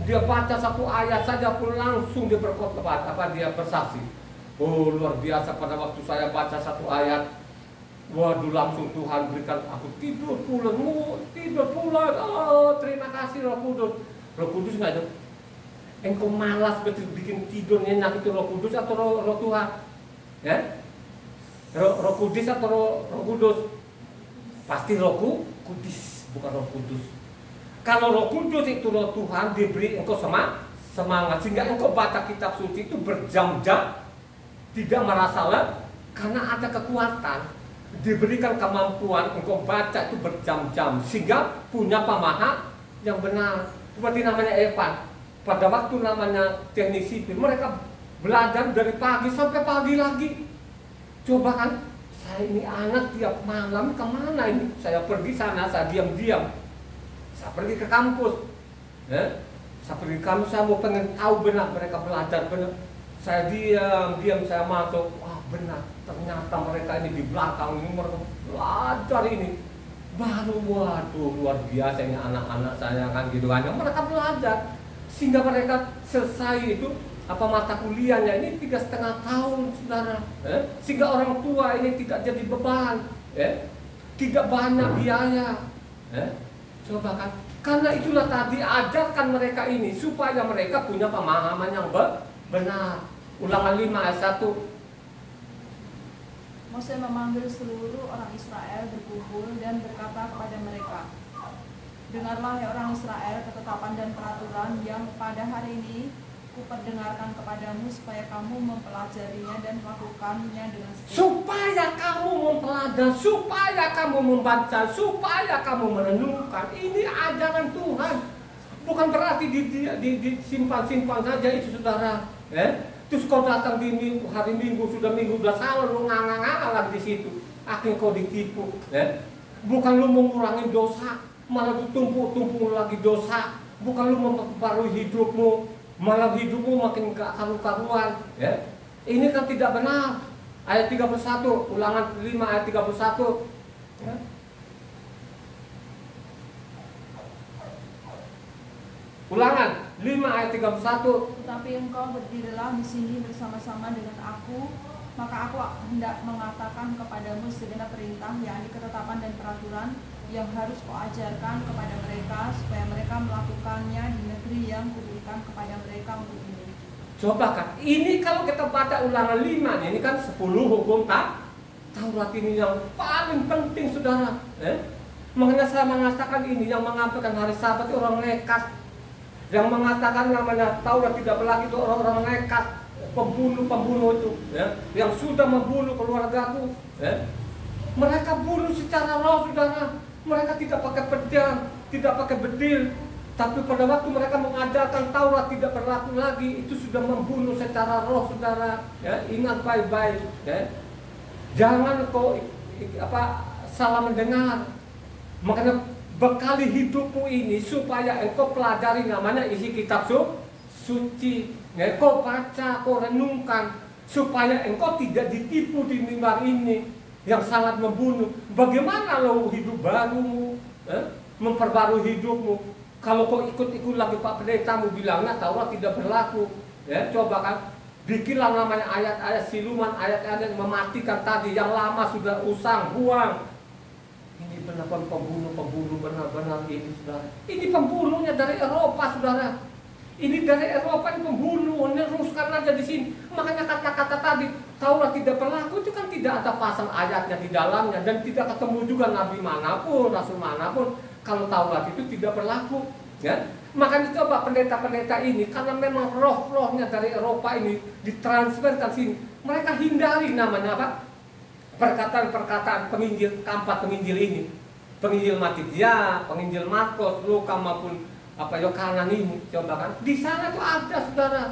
Dia baca satu ayat saja pun langsung dia berkhotbah, dia bersaksi. Oh luar biasa, pada waktu saya baca satu ayat, waduh langsung Tuhan berikan aku tidur pulas. Oh terima kasih Roh Kudus. Roh Kudus nggak ada. Engkau malas betul bikin tidur nyenyak itu Roh Kudus atau Roh Tuhan? Ya? Roh Kudus atau Roh Kudus? Pasti Roh Kudus, bukan Roh Kudus. Kalau Roh Kudus itu Roh Tuhan, diberi engkau semangat sehingga engkau baca kitab suci itu berjam-jam, tidak merasa lelah karena ada kekuatan. Diberikan kemampuan engkau baca itu berjam-jam sehingga punya pemahaman yang benar. Seperti namanya Evan, pada waktu namanya teknik sipil, mereka belajar dari pagi sampai pagi lagi. Coba kan, saya ini anak tiap malam kemana ini? Saya pergi sana, saya diam-diam. Saya pergi ke kampus, ya. Saya pergi ke kampus, saya mau pengen tahu benar mereka belajar benar. Saya diam-diam, saya masuk, wah benar. Ternyata mereka ini di belakang ini mereka belajar ini. Baru waduh luar biasa ini anak-anak saya kan gitu kan. Mereka belajar sehingga mereka selesai itu mata kuliahnya ini 3,5 tahun saudara. Sehingga orang tua ini tidak jadi beban. tidak banyak biaya. Coba kan, karena itulah tadi ajarkan mereka ini supaya mereka punya pemahaman yang benar. Ulangan 5 ayat 1. Mose memanggil seluruh orang Israel berkumpul dan berkata kepada mereka, dengarlah ya orang Israel ketetapan dan peraturan yang pada hari ini kuperdengarkan kepadamu supaya kamu mempelajarinya dan melakukannya dengan setia. Supaya kamu mempelajari, supaya kamu membaca, supaya kamu merenungkan. Ini ajaran Tuhan. Bukan berarti disimpan-simpan saja itu, saudara. Terus kau datang di hari Minggu, sudah minggu belas lu ngang-ngang lagi di situ. Akhirnya kau ditipu. Bukan lu mengurangi dosa, malah tumpuk-tumpuk lagi dosa. Bukan lu memperbarui hidupmu, malah hidupmu makin gak karu-karuan. Ini kan tidak benar. Ayat 31, Ulangan 5 ayat 31. Ulangan 5 ayat 31. Tetapi engkau berdirilah di sini bersama-sama dengan aku, maka aku hendak mengatakan kepadamu segenap perintah, yakni ketetapan dan peraturan yang harus kau ajarkan kepada mereka, supaya mereka melakukannya di negeri yang kuberikan kepada mereka untuk dimiliki. Coba kan, ini kalau kita baca Ulangan 5, ini kan 10 hukum Taurat ini yang paling penting, saudara. Makanya saya mengatakan ini, yang mengatakan hari Sabat itu orang nekat. Yang mengatakan namanya Taurat tidak berlaku itu orang-orang nekat, pembunuh-pembunuh itu, yang sudah membunuh keluargaku. Mereka bunuh secara roh, saudara. Mereka tidak pakai pedang, tidak pakai bedil. Tapi pada waktu mereka mengajarkan Taurat tidak berlaku lagi, itu sudah membunuh secara roh, saudara. Ingat baik-baik. Jangan kau salah mendengar. Makanya bekali hidupmu ini supaya engkau pelajari namanya isi kitab suci. Kau baca, kau renungkan supaya engkau tidak ditipu di mimbar ini yang sangat membunuh. Bagaimana lo hidup barumu, memperbarui hidupmu? Kalau kau ikut-ikut lagi Pak Pendetamu bilangnya Taurat tidak berlaku, coba kan bikinlah namanya ayat-ayat siluman, ayat-ayat yang mematikan tadi, yang lama sudah usang, buang. Ini benar-benar pembunuh benar-benar ini, saudara. Ini pembunuhnya dari Eropa, saudara. Ini dari Eropa, ini pembunuh, neruskan aja di sini. Makanya kata-kata tadi Taurat tidak berlaku itu kan tidak ada pasal ayatnya di dalamnya, dan tidak ketemu juga nabi manapun, rasul manapun kalau Taurat itu tidak berlaku. Makanya coba pendeta-pendeta ini, karena memang roh-rohnya dari Eropa ini ditransferkan sini, mereka hindari namanya apa? Perkataan-perkataan penginjil, keempat penginjil ini, penginjil Matitia, penginjil Markus, Luka maupun Yohanan ini, coba kan di sana tuh ada, saudara.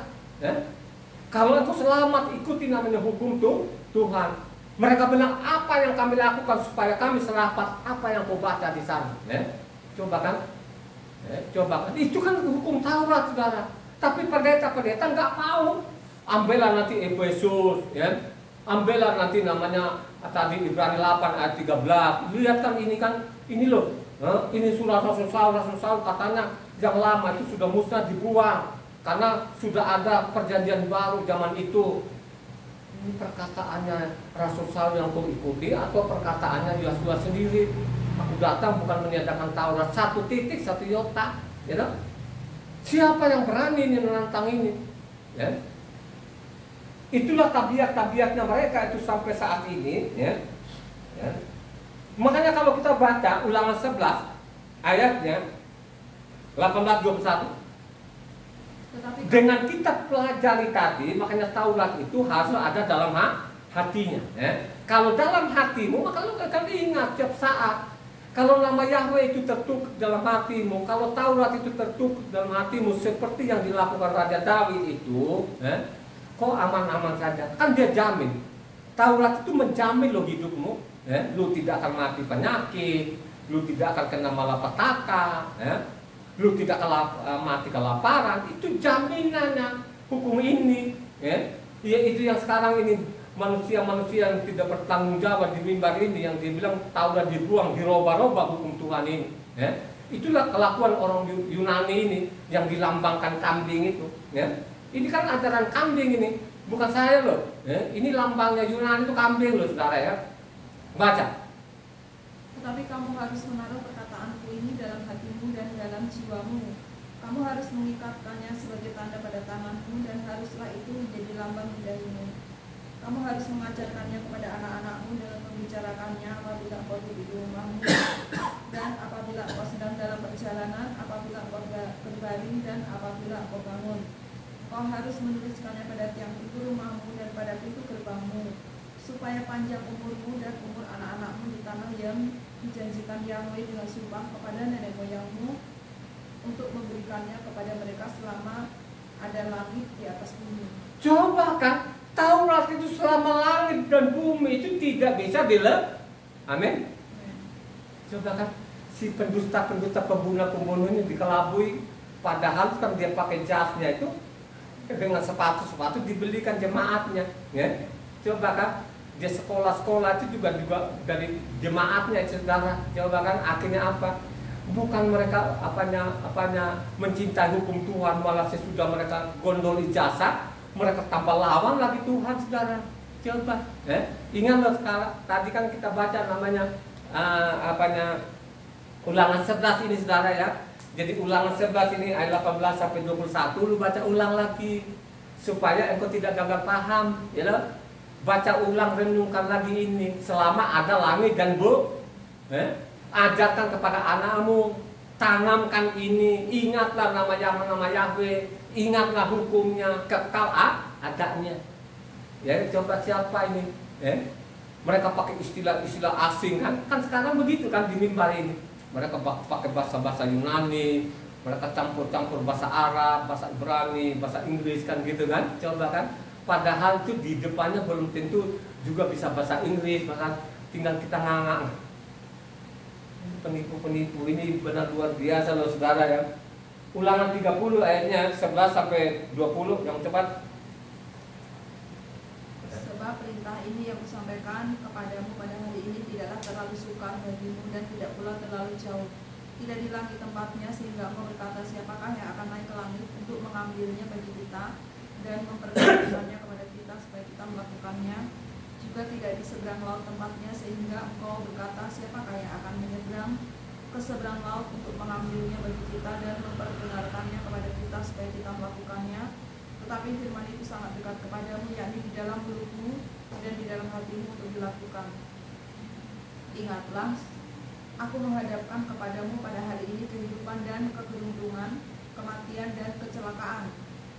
Kalau engkau selamat, ikuti namanya hukum Tuhan. Mereka bilang apa yang kami lakukan supaya kami selamat, apa yang kau baca di sana. Coba kan, coba kan, itu kan hukum Taurat, saudara. Tapi pendeta-pendeta nggak mau. Ambillah nanti Efesus, ambillah nanti namanya tadi Ibrani 8 ayat 13. Lihat kan ini loh. Ini surah Rasul Saul katanya yang lama itu sudah musnah, dibuang karena sudah ada perjanjian baru zaman itu. Ini perkataannya Rasul Saul yang kau ikuti atau perkataannya Yosua sendiri? Aku datang bukan meniadakan Taurat, 1 titik 1 iota. Siapa yang berani menentang ini? Itulah tabiat-tabiatnya mereka itu sampai saat ini. Makanya kalau kita baca Ulangan 11 ayatnya 18-21, dengan kita pelajari tadi, makanya Taurat itu harus ada dalam hatinya. Kalau dalam hatimu, maka lu akan ingat tiap saat. Kalau nama Yahweh itu tertukar dalam hatimu, kalau Taurat itu tertukar dalam hatimu seperti yang dilakukan Raja Daud itu, kok aman-aman saja. Kan dia jamin. Taurat itu menjamin lo hidupmu. Lu tidak akan mati penyakit, lu tidak akan kena malapetaka, lu tidak mati kelaparan. Itu jaminannya hukum ini. Ya itu yang sekarang ini manusia-manusia yang tidak bertanggung jawab di mimbar ini, yang dibilang Taurat dibuang, diroba-roba hukum Tuhan ini. Itulah kelakuan orang Yunani ini yang dilambangkan kambing itu. Ini kan ajaran kambing ini, bukan saya loh. Ini lambangnya Yunani itu kambing loh, saudara ya. Baca. kamu harus menaruh perkataanku ini dalam hatimu dan dalam jiwamu. Kamu harus mengikatkannya sebagai tanda pada tanganmu, dan haruslah itu menjadi lambang di dahimu. Kamu harus mengajarkannya kepada anak-anakmu dan membicarakannya apabila kau duduk di rumahmu, dan apabila kau sedang dalam perjalanan, apabila kau berbaring, dan apabila kau bangun. Kau harus menuliskannya pada tiang pintu rumahmu dan pada pintu gerbangmu, supaya panjang umurmu dan umur anak-anakmu di tanah yang dijanjikan Yahweh dengan sumpah kepada nenek moyangmu, untuk memberikannya kepada mereka selama ada langit di atas bumi. Coba kan, Taurat itu selama langit dan bumi itu tidak bisa amin. Coba kan, si pendusta-pendusta, pembunuh-pembunuh ini dikelabui, padahal kan dia pakai jasnya itu dengan sepatu dibelikan jemaatnya, ya. Coba kan, dia sekolah-sekolah itu juga dari jemaatnya, saudara. Coba kan, akhirnya apa? Bukan mereka apanya mencintai hukum Tuhan, malah sesudah mereka gondol ijazah, mereka tambah lawan lagi Tuhan, saudara. Coba, ingat loh, sekarang tadi kan kita baca namanya Ulangan 11 ini, saudara, ya. Jadi Ulangan 11 ini ayat 18 sampai 21, lu baca ulang lagi supaya engkau tidak gagal paham, ya loh. Baca ulang, renungkan lagi ini selama ada langit dan bumi. Ajarkan kepada anakmu, tanamkan ini, ingatlah nama Yahweh, ingatlah hukumnya, kekal adanya. Ya, coba siapa ini? Mereka pakai istilah-istilah asing kan sekarang begitu kan di mimbar ini. Mereka pakai bahasa Yunani, mereka campur-campur bahasa Arab, bahasa Ibrani, bahasa Inggris kan gitu kan. Coba kan, padahal itu di depannya belum tentu juga bisa bahasa Inggris, bahkan tinggal kita ngangang. Penipu-penipu ini benar luar biasa loh, saudara, ya. Ulangan 30 ayatnya 11 sampai 20 yang cepat. Sebab perintah ini yang kusampaikan kepadamu pada hari ini tidaklah terlalu sukar bagimu dan tidak pula terlalu jauh. Tidak di langit tempatnya sehingga engkau berkata, siapakah yang akan naik ke langit untuk mengambilnya bagi kita dan memperkenalkannya kepada kita supaya kita melakukannya. Juga tidak di seberang laut tempatnya sehingga engkau berkata, siapakah yang akan menyeberang ke seberang laut untuk mengambilnya bagi kita dan memperkenalkannya kepada kita supaya kita melakukannya. Tetapi firman itu sangat dekat kepadamu, yakni di dalam mulutmu dan di dalam hatimu untuk dilakukan. Ingatlah, aku menghadapkan kepadamu pada hari ini kehidupan dan keberuntungan, kematian dan kecelakaan.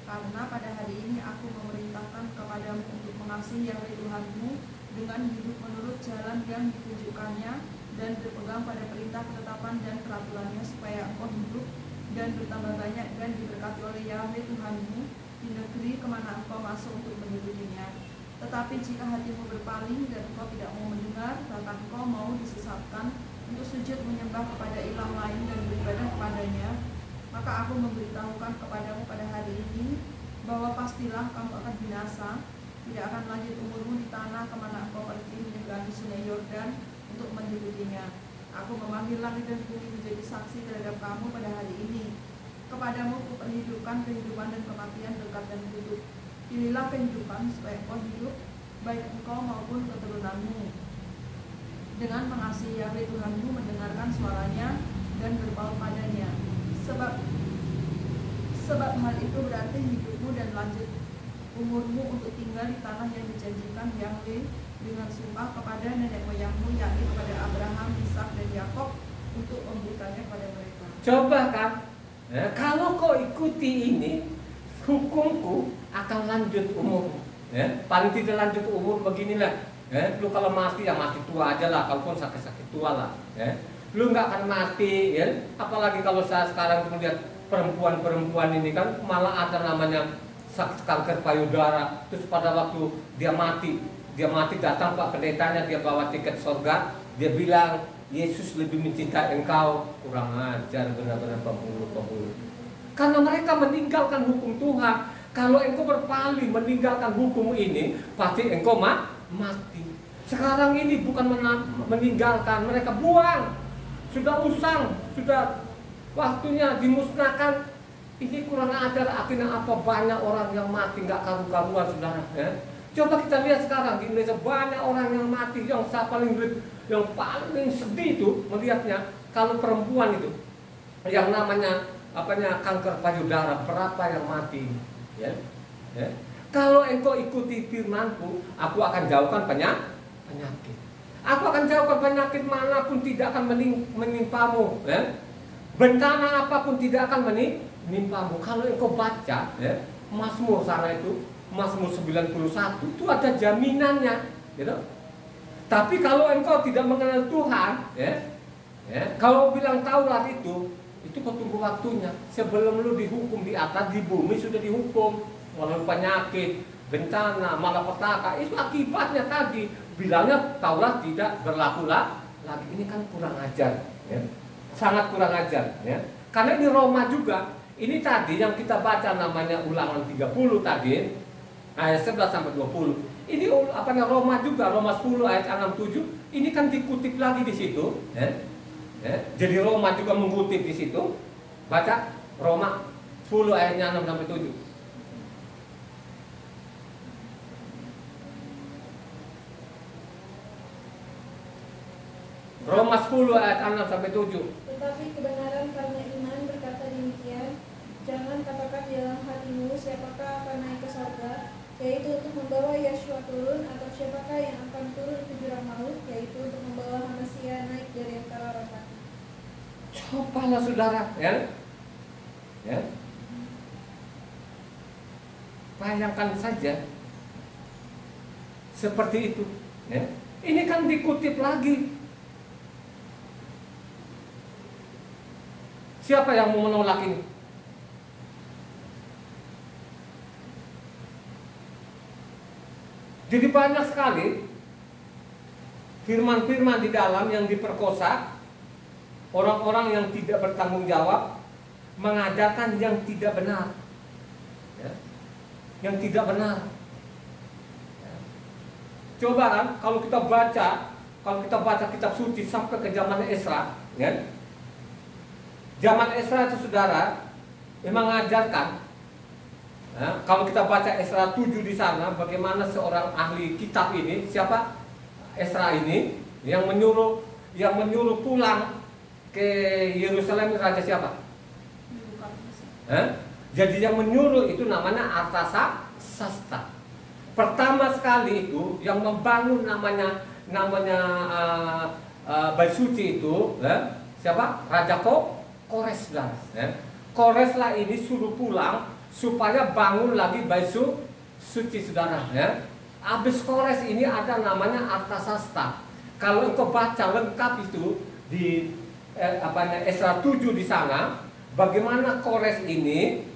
Karena pada hari ini aku memerintahkan kepadamu untuk mengasihi Yahweh Tuhanmu dengan hidup menurut jalan yang ditunjukkannya dan berpegang pada perintah, ketetapan dan peraturannya, supaya engkau hidup dan bertambah banyak dan diberkati oleh Yahweh Tuhanmu di negeri kemana engkau masuk untuk mengikutinya. Tetapi jika hatimu berpaling dan engkau tidak mau mendengar, bahkan engkau mau disesatkan untuk sujud menyembah kepada ilah lain dan beribadah kepadanya, maka aku memberitahukan kepadamu pada hari ini bahwa pastilah kamu akan binasa. Tidak akan lanjut umurmu di tanah kemana engkau pergi menyeberangi sungai Yordan untuk mengikutinya. Aku memanggil langit dan bumi menjadi saksi terhadap kamu pada hari ini. Kepadamu kuperhidupkan kehidupan dan kematian, dekat dan duduk. Pilihlah kehidupan supaya engkau hidup, baik engkau maupun keturunanmu, dengan mengasihi Yahweh Tuhanmu, mendengarkan suaranya dan berpaut padanya. Sebab hal itu berarti hidupmu dan lanjut umurmu untuk tinggal di tanah yang dijanjikan Yahweh dengan sumpah kepada nenek moyangmu, yakni kepada Abraham, Ishak dan Yakub, untuk memberikannya kepada mereka. Coba kan, kalau kau ikuti ini, hukumku akan lanjut umurmu. Paling tidak lanjut umur beginilah. Lu kalau mati ya mati tua aja lah, kalaupun sakit-sakit tua lah. Lu nggak akan mati, ya. Apalagi kalau saya sekarang melihat perempuan-perempuan ini kan malah ada namanya sakit kanker payudara. Terus pada waktu dia mati datang Pak Pendetanya, dia bawa tiket surga, dia bilang Yesus lebih mencintai engkau. Kurang ajar, benar-benar pembunuh. Karena mereka meninggalkan hukum Tuhan. Kalau engkau berpaling meninggalkan hukum ini, pasti engkau mati. Sekarang ini bukan meninggalkan, mereka buang. Sudah usang, sudah waktunya dimusnahkan. Ini kurang ajar, akhirnya apa, banyak orang yang mati nggak karu-karuan, saudara. Coba kita lihat sekarang di Indonesia banyak orang yang mati. Yang saya paling yang paling sedih itu melihatnya kalau perempuan itu yang namanya kanker payudara, berapa yang mati, ya. Kalau engkau ikuti firman-Ku, aku akan jauhkan penyakit. Aku akan jauhkan penyakit manapun tidak akan menimpamu, ya. Bencana apapun tidak akan menimpamu. Kalau engkau baca, ya, Mazmur sana itu, Mazmur 91 itu ada jaminannya, gitu. Tapi kalau engkau tidak mengenal Tuhan, ya, kalau bilang Taurat itu kau tunggu waktunya. Sebelum lu dihukum di atas, di bumi sudah dihukum. Walau penyakit, bencana, malapetaka, itu akibatnya tadi. Bilangnya Taurat tidak berlaku lagi. Ini kan kurang ajar, ya. Sangat kurang ajar, ya. Karena ini Roma juga. Ini tadi yang kita baca namanya Ulangan 30 tadi, ayat 11 sampai 20. Ini Roma juga, Roma 10 ayat 6-7. Ini kan dikutip lagi di situ, ya. Jadi Roma juga mengutip di situ. Baca Roma 10 ayatnya 6 sampai 7. Roma 10 ayat 6 sampai 7. Tetapi kebenaran karena iman berkata demikian, jangan katakan di dalam hatimu siapakah akan naik ke surga, yaitu untuk membawa Yeshua turun, atau siapakah yang akan turun ke jurang maut, yaitu untuk membawa manusia naik dari antara orang mati. Cobalah saudara, ya. Bayangkan saja seperti itu, ya. Ini kan dikutip lagi. Siapa yang mau menolak ini? Jadi banyak sekali firman-firman di dalam yang diperkosa, orang-orang yang tidak bertanggung jawab, mengajarkan yang tidak benar, ya. Yang tidak benar, ya. Coba kan kalau kita baca kitab suci sampai ke zaman Esra, ya. Zaman Esra itu saudara memang mengajarkan, ya, kalau kita baca Esra 7 di sana, bagaimana seorang ahli kitab ini, siapa Esra ini, yang menyuruh pulang ke Yerusalem, raja siapa? Jadi yang menyuruh itu namanya Artasasta. Pertama sekali itu yang membangun namanya Bait Suci itu, ya, siapa? Raja Kores lah, ya. Kores lah ini suruh pulang supaya bangun lagi Bait Suci saudara, ya. Abis Kores ini ada namanya Artasasta. Kalau engkau baca lengkap itu di Esra 7 di sana, bagaimana Kores ini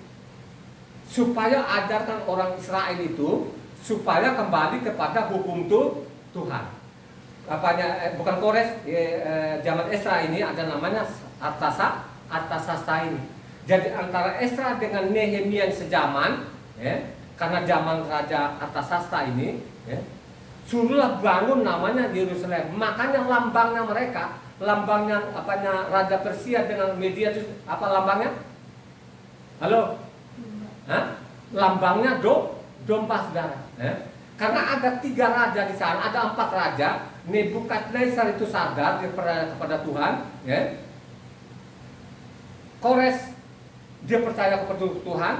supaya ajarkan orang Israel itu supaya kembali kepada hukum Tuhan. Bukan Kores, zaman Esra ini ada namanya Artasasta ini. Jadi antara Esra dengan Nehemia sejaman, ya, karena zaman Raja Artasasta ini, ya, suruhlah bangun namanya Yerusalem. Makanya lambangnya mereka, Raja Persia dengan Media itu apa lambangnya? Halo? Hah? Lambangnya domba saudara, ya. Karena ada 3 raja di sana, ada 4 raja. Nebukadnezar itu sadar kepada Tuhan, ya. Kores dia percaya kepada Tuhan.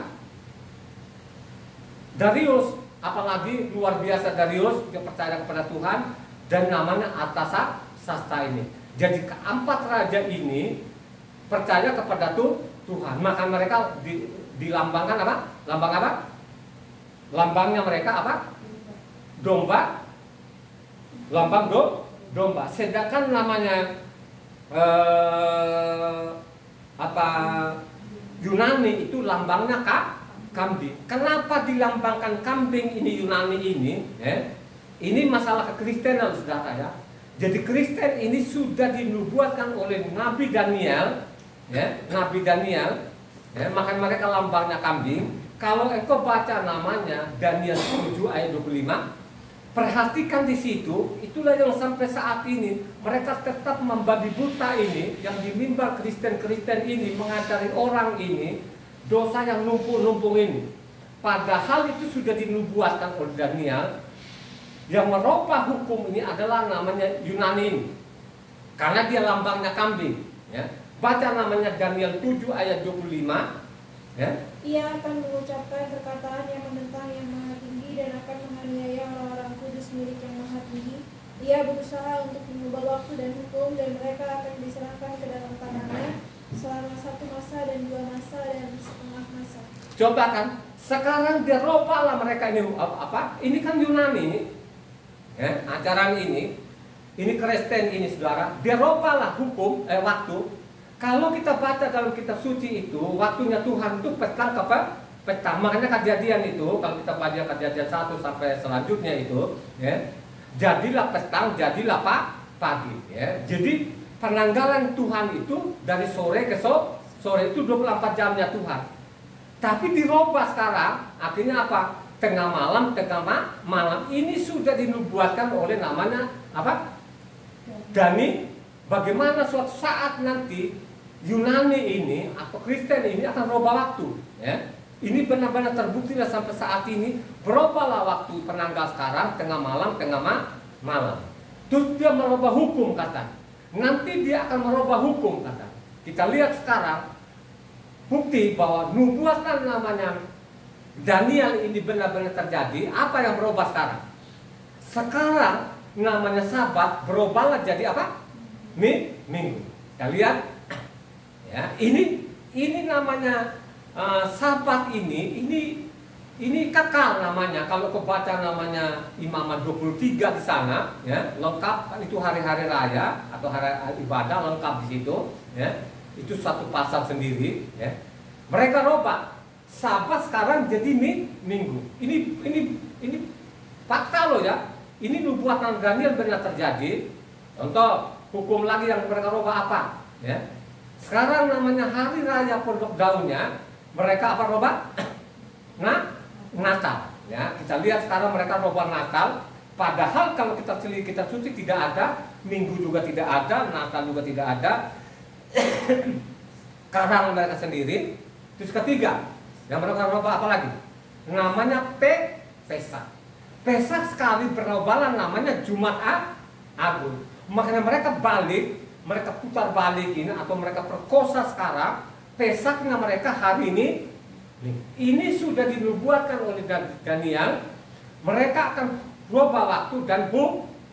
Darius, apalagi luar biasa Darius, dia percaya kepada Tuhan, dan namanya Artasasta ini. Jadi keempat raja ini percaya kepada Tuhan. Maka mereka dilambangkan apa? Lambang apa? Lambangnya mereka apa? Domba. Lambang domba. Sedangkan namanya Yunani itu lambangnya kambing. Kenapa dilambangkan kambing ini Yunani ini? Ini masalah kekristenan saudara, ya. Jadi Kristen ini sudah dinubuatkan oleh Nabi Daniel, ya, Nabi Daniel, ya, maka mereka lambangnya kambing. Kalau engkau baca namanya Daniel 7 ayat 25, perhatikan di situ, itulah yang sampai saat ini mereka tetap membabi buta ini, yang di mimbar Kristen-Kristen ini mengajari orang ini dosa yang numpuk-numpuk ini. Padahal itu sudah dinubuatkan oleh Daniel. Yang merubah hukum ini adalah namanya Yunani ini. karena dia lambangnya kambing. Ya. Baca namanya Daniel 7 ayat 25. Ya. Ia akan mengucapkan perkataan yang menentang yang maha tinggi dan akan menganiaya orang-orang kudus milik yang maha tinggi. Ia berusaha untuk mengubah waktu dan hukum, dan mereka akan diserahkan ke dalam tangannya selama 1 masa dan 2 masa dan setengah masa. Coba kan, sekarang dia robalah mereka ini apa? Ini kan Yunani ini, ya, ajaran ini Kristen ini saudara. Dia robalah hukum waktu. Kalau kita baca dalam kitab suci itu, waktunya Tuhan itu petang ke petang. Makanya kejadian itu, kalau kita baca kejadian 1 sampai selanjutnya itu, ya, jadilah petang, jadilah pagi. Ya. Jadi penanggalan Tuhan itu dari sore ke sore itu 24 jamnya Tuhan. Tapi dirubah sekarang, akhirnya apa? Tengah malam ini sudah dinubuatkan oleh namanya apa? Dani. Bagaimana suatu saat nanti Yunani ini atau Kristen ini akan berubah waktu, ya. Ini benar-benar terbukti sampai saat ini berubahlah waktu penanggal sekarang tengah malam. Terus dia merubah hukum kata. Nanti dia akan merubah hukum kata. Kita lihat sekarang bukti bahwa nubuatan namanya Daniel ini benar-benar terjadi. Apa yang berubah sekarang? Sekarang namanya Sabat berubahlah jadi apa? Minggu. Kita lihat. Ya, ini namanya Sabat ini kekal namanya. Kalau kebaca namanya Imamat 23 di sana, ya, lengkap itu hari-hari raya atau hari ibadah lengkap di situ, ya. Itu satu pasal sendiri, ya. Mereka robah Sabat sekarang jadi minggu. Ini fakta loh ya. Ini nubuatan Daniel benar terjadi. Contoh hukum lagi yang mereka robah apa, ya. Sekarang namanya hari raya pondok daunnya, mereka apa robah? Natal. Ya, kita lihat sekarang mereka robah Natal. Padahal kalau kita suci tidak ada, Minggu juga tidak ada, Natal juga tidak ada. Karang mereka sendiri. Terus ketiga, yang mereka robah apa lagi? Namanya Pesak. Pesak sekali berubahlah namanya Jumat Agung. Makanya mereka mereka putar balik ini atau mereka perkosa sekarang. Pesaknya mereka hari ini sudah dinubuatkan oleh Daniel. Mereka akan berubah waktu dan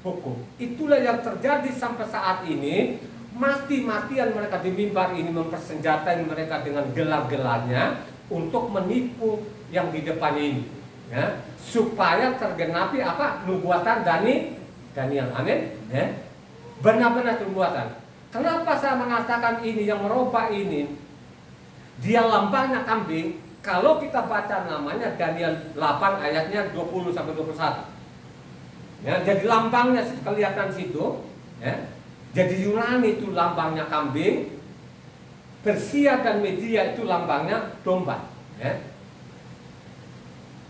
hukum. Itulah yang terjadi sampai saat ini. Mati-matian mereka di mimbar ini mempersenjatai mereka dengan gelar-gelarnya untuk menipu yang di depan ini, ya, supaya tergenapi apa? Nubuatan Daniel. Amin, ya. Benar-benar nubuatan. Kenapa saya mengatakan ini yang merubah ini? Dia lambangnya kambing. Kalau kita baca namanya Daniel 8 ayatnya 20 sampai 21. Ya, jadi lambangnya kelihatan situ, ya. Jadi Yunani itu lambangnya kambing, Persia dan Media itu lambangnya domba, ya.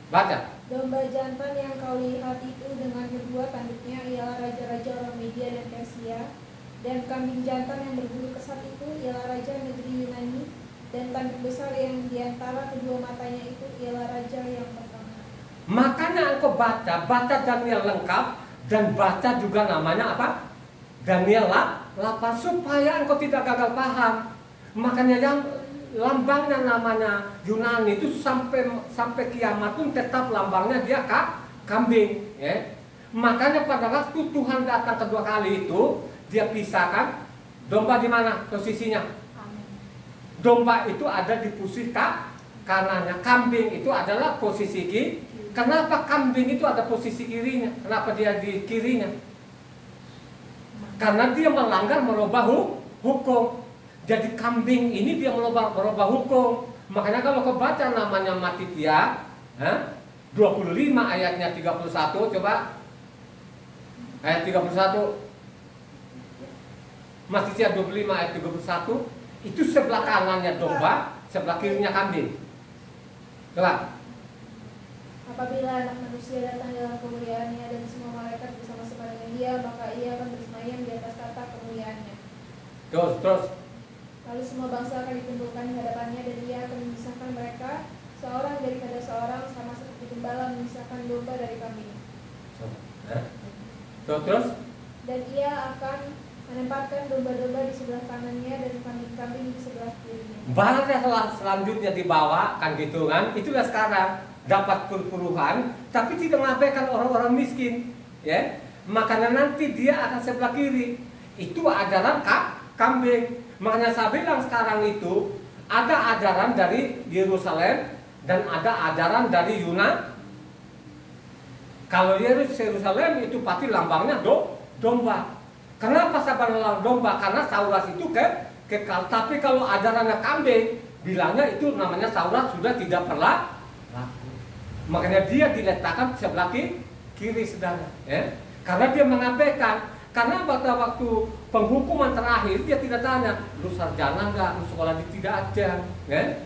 Baca. Domba jantan yang kau lihat itu dengan kedua tanduknya ialah raja-raja orang Media dan Persia, dan kambing jantan yang berbulu kesat itu ialah raja negeri Yunani, dan tanduk besar yang diantara kedua matanya itu ialah raja yang pertama. Makanya engkau baca Daniel lengkap dan baca juga namanya apa? Daniel 8 supaya engkau tidak gagal paham. Makanya yang lambangnya namanya Yunani itu sampai kiamat pun tetap lambangnya dia kambing, ya. Makanya pada waktu Tuhan datang kedua kali itu dia pisahkan domba di mana posisinya? Domba itu ada di posisi kanannya, kambing itu adalah posisi kiri. Kenapa kambing itu ada posisi kirinya? Kenapa dia di kirinya? Karena dia melanggar merubah hukum. Jadi kambing ini dia merubah hukum. Makanya kalau kau baca namanya Matitia 25 ayatnya 31, coba ayat 31. Matitia 25 ayat 31, itu sebelah kanannya domba, sebelah kirinya kambing. Coba. Apabila anak manusia datang dalam kemuliaannya dan semua malaikat bersama-sama dengan dia, maka ia akan bersemayam di atas tahta kemuliaannya. Terus. Lalu semua bangsa akan dikumpulkan di hadapannya, dan ia akan memisahkan mereka seorang daripada seorang, sama seperti gembala memisahkan domba dari kambing. Terus. Dan ia akan menempatkan domba-domba di sebelah kanannya dan kambing-kambing di sebelah kirinya. Barangnya selanjutnya dibawa kan gitu kan. Itulah sekarang dapat perpuluhan tapi tidak mengabaikan orang-orang miskin, ya. Makanya nanti dia akan sebelah kiri. Itu ajaran kambing. Makanya saya bilang sekarang itu ada ajaran dari Yerusalem dan ada ajaran dari Yunani. Kalau Yerusalem itu pasti lambangnya domba. Kenapa saya bilang domba? Karena Taurat itu kekal. Tapi kalau ajarannya kambing, bilangnya itu namanya Taurat sudah tidak pernah laku. Makanya dia diletakkan sebelah kiri, saudara. Ya? Karena dia mengabaikan. Karena pada waktu penghukuman terakhir dia tidak tanya, lu sarjana nggak, lu sekolah tidak ada. Ya?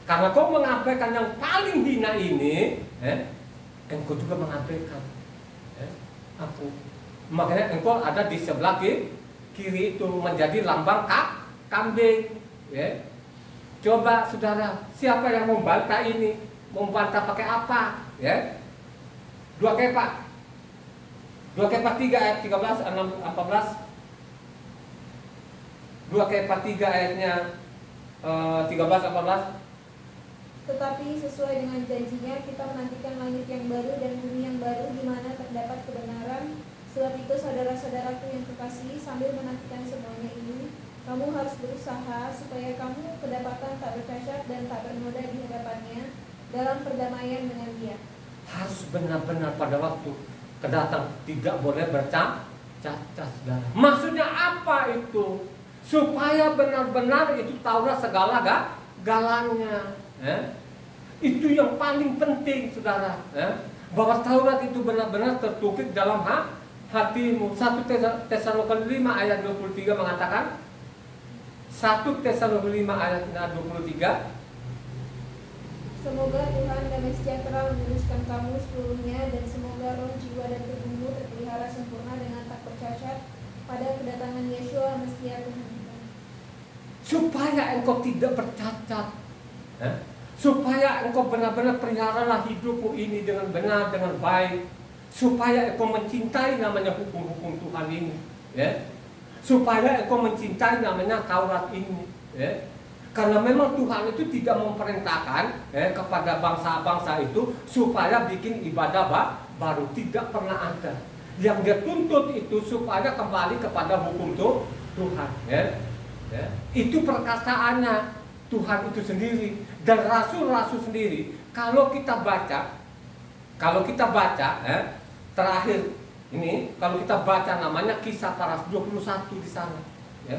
Karena kau mengabaikan yang paling hina ini, engkau juga mengabaikan aku. Makanya engkau ada di sebelah kiri itu menjadi lambang kambing. Ya. Coba saudara, siapa yang membantah ini? Membantah pakai apa? Ya. 2 Kepa 3 ayat 13, 14. 2 Kepa 3 ayatnya 13, 14. Tetapi sesuai dengan janjinya kita menantikan langit yang baru dan bumi yang baru di mana terdapat kebenaran. Sebab itu saudara-saudaraku yang kekasihi, sambil menantikan semuanya ini, kamu harus berusaha supaya kamu kedapatan tak bercacat dan tak bernoda di hadapannya dalam perdamaian dengan Dia. Harus benar-benar pada waktu kedatang tidak boleh bercacat. Maksudnya apa itu? Supaya benar-benar itu Taurat segala galanya. Itu yang paling penting, saudara. Bahwa Taurat itu benar-benar tertukik dalam hatimu. 1 Tesalonika 5 ayat 23 mengatakan, 1 Tesalonika 5 ayat 23, semoga Tuhan damai sejahtera meluruskan kamu seluruhnya, dan semoga roh, jiwa, dan tubuhmu terpelihara sempurna dengan tak bercacat pada kedatangan Yeshua Mesia Tuhan kita. Supaya engkau tidak bercacat, supaya engkau benar-benar peliharalah hidupmu ini dengan benar, dengan baik, supaya engkau mencintai namanya hukum-hukum Tuhan ini, ya. Supaya engkau mencintai namanya Taurat ini, ya. Karena memang Tuhan itu tidak memerintahkan kepada bangsa-bangsa itu supaya bikin ibadah baru, tidak pernah ada. Yang dia tuntut itu supaya kembali kepada hukum Tuhan, ya. Itu perkataannya Tuhan itu sendiri dan rasul-rasul sendiri. Kalau kita baca terakhir ini, kalau kita baca namanya Kisah Para 21 di sana, ya.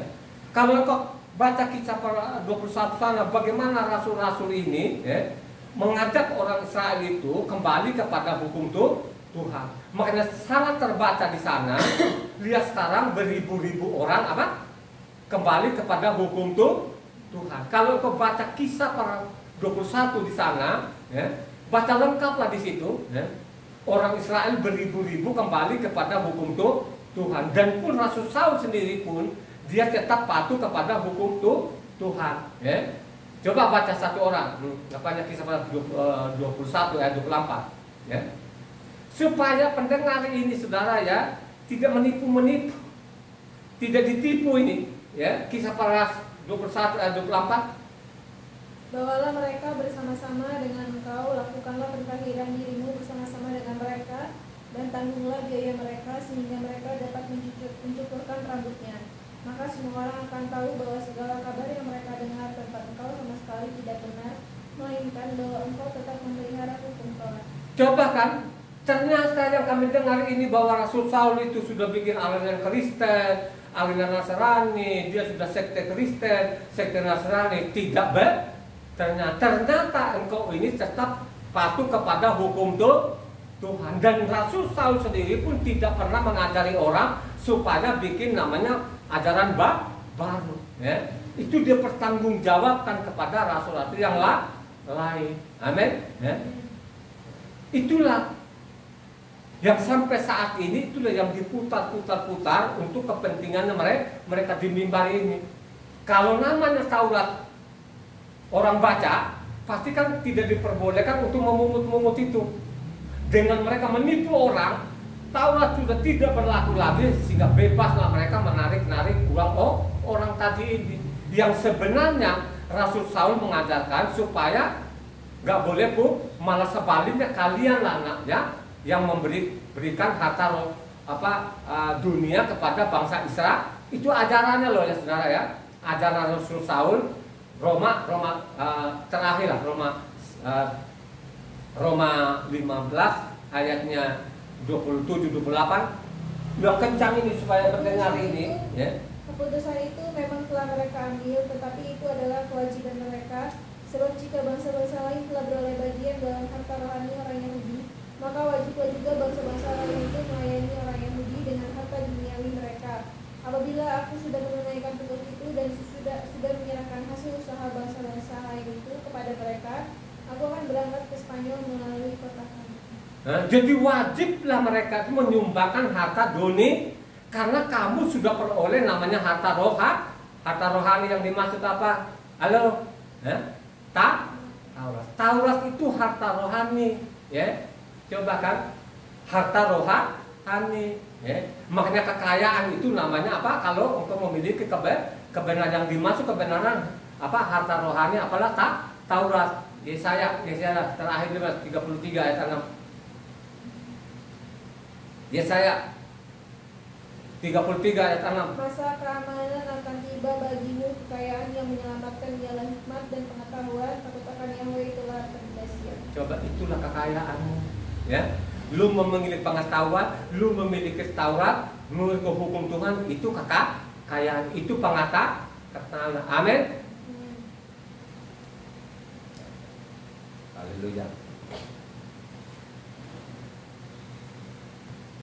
Kalau kau baca Kisah Para 21 sana, bagaimana rasul-rasul ini mengajak orang Israel itu kembali kepada hukum Tuhan. Makanya sangat terbaca di sana. Lihat sekarang beribu-ribu orang kembali kepada hukum Tuhan. Kalau kau baca Kisah Para 21 di sana, baca lengkaplah di situ. Orang Israel beribu-ribu kembali kepada hukum Tuhan. Dan pun Rasul Saul sendiri pun dia tetap patuh kepada hukum Tuhan. Coba baca satu orang, namanya Kisah Para 21 ayat 24. Supaya pendengar ini, saudara, ya, tidak menipu-menipu, tidak ditipu ini, ya. Kisah Para 21 ayat 24. Bawalah mereka bersama-sama dengan engkau, lakukanlah pentahiran dirimu bersama-sama dengan mereka, dan tanggunglah biaya mereka sehingga mereka dapat mencukurkan rambutnya. Maka semua orang akan tahu bahwa segala kabar yang mereka dengar tentang engkau sama sekali tidak benar, melainkan bahwa engkau tetap memelihara hukum Taurat. Coba kan, ternyata yang kami dengar ini bahwa Rasul Saul itu sudah bikin aliran Kristen, aliran Nasrani, dia sudah sekte Kristen, sekte Nasrani, tidak ternyata engkau ini tetap patuh kepada hukum Tuhan. Dan Rasul Saul sendiri pun tidak pernah mengajari orang supaya bikin namanya ajaran baru, ya. Itu dia pertanggungjawabkan kepada rasul-rasul yang lain. Amin, ya. Itulah yang sampai saat ini, itulah yang diputar-putar untuk kepentingan mereka di mimbar ini. Kalau namanya Taurat orang baca, pasti kan tidak diperbolehkan untuk memungut-mungut itu. Dengan mereka menipu orang, Taurat sudah tidak berlaku lagi, sehingga bebaslah mereka menarik-narik uang orang tadi ini. Yang sebenarnya Rasul Saul mengajarkan supaya nggak boleh bu, malah sebaliknya kalian lah anaknya yang berikan harta dunia kepada bangsa Israel. Itu ajarannya loh ya saudara ya, ajaran Rasul Saul. Roma terakhir lah, Roma 15 ayatnya 27-28. Udah kencang ini supaya mendengar ini ya. Keputusan itu memang telah mereka ambil, tetapi itu adalah kewajiban mereka. Sebab jika bangsa-bangsa lain telah beroleh bagian dalam harta rohani orang Yahudi, maka wajiblah juga bangsa-bangsa lain itu melayani orang Yahudi dengan harta duniawi mereka. Apabila aku sudah menunaikan tugas itu dan sudah menyerahkan hasil usaha bangsa-bangsa lain itu kepada mereka, aku akan berangkat ke Spanyol melalui kota kami. Jadi wajiblah mereka itu menyumbangkan harta doni, karena kamu sudah peroleh namanya harta rohani. Yang dimaksud apa? Halo? Taurat itu harta rohani, ya. Coba kan, harta rohani, ya. Makanya kekayaan itu namanya apa? Kalau untuk memiliki kebenaran yang dimaksud kebenaran apa? Harta rohani, apalah Taurat. Yesaya terakhir 33 ayat 6. Yesaya 33 ayat 6. Masa keamanan akan tiba bagimu, kekayaan yang menyelamatkan ialah hikmat dan pengetahuan, takut akan Yahweh itulah pengasihan. Coba itulah kekayaanmu, ya. Lu memiliki pengetahuan, lu memiliki Taurat, memiliki hukum Tuhan, itu kekayaan, itu pengetahuan. Amin. Haleluya.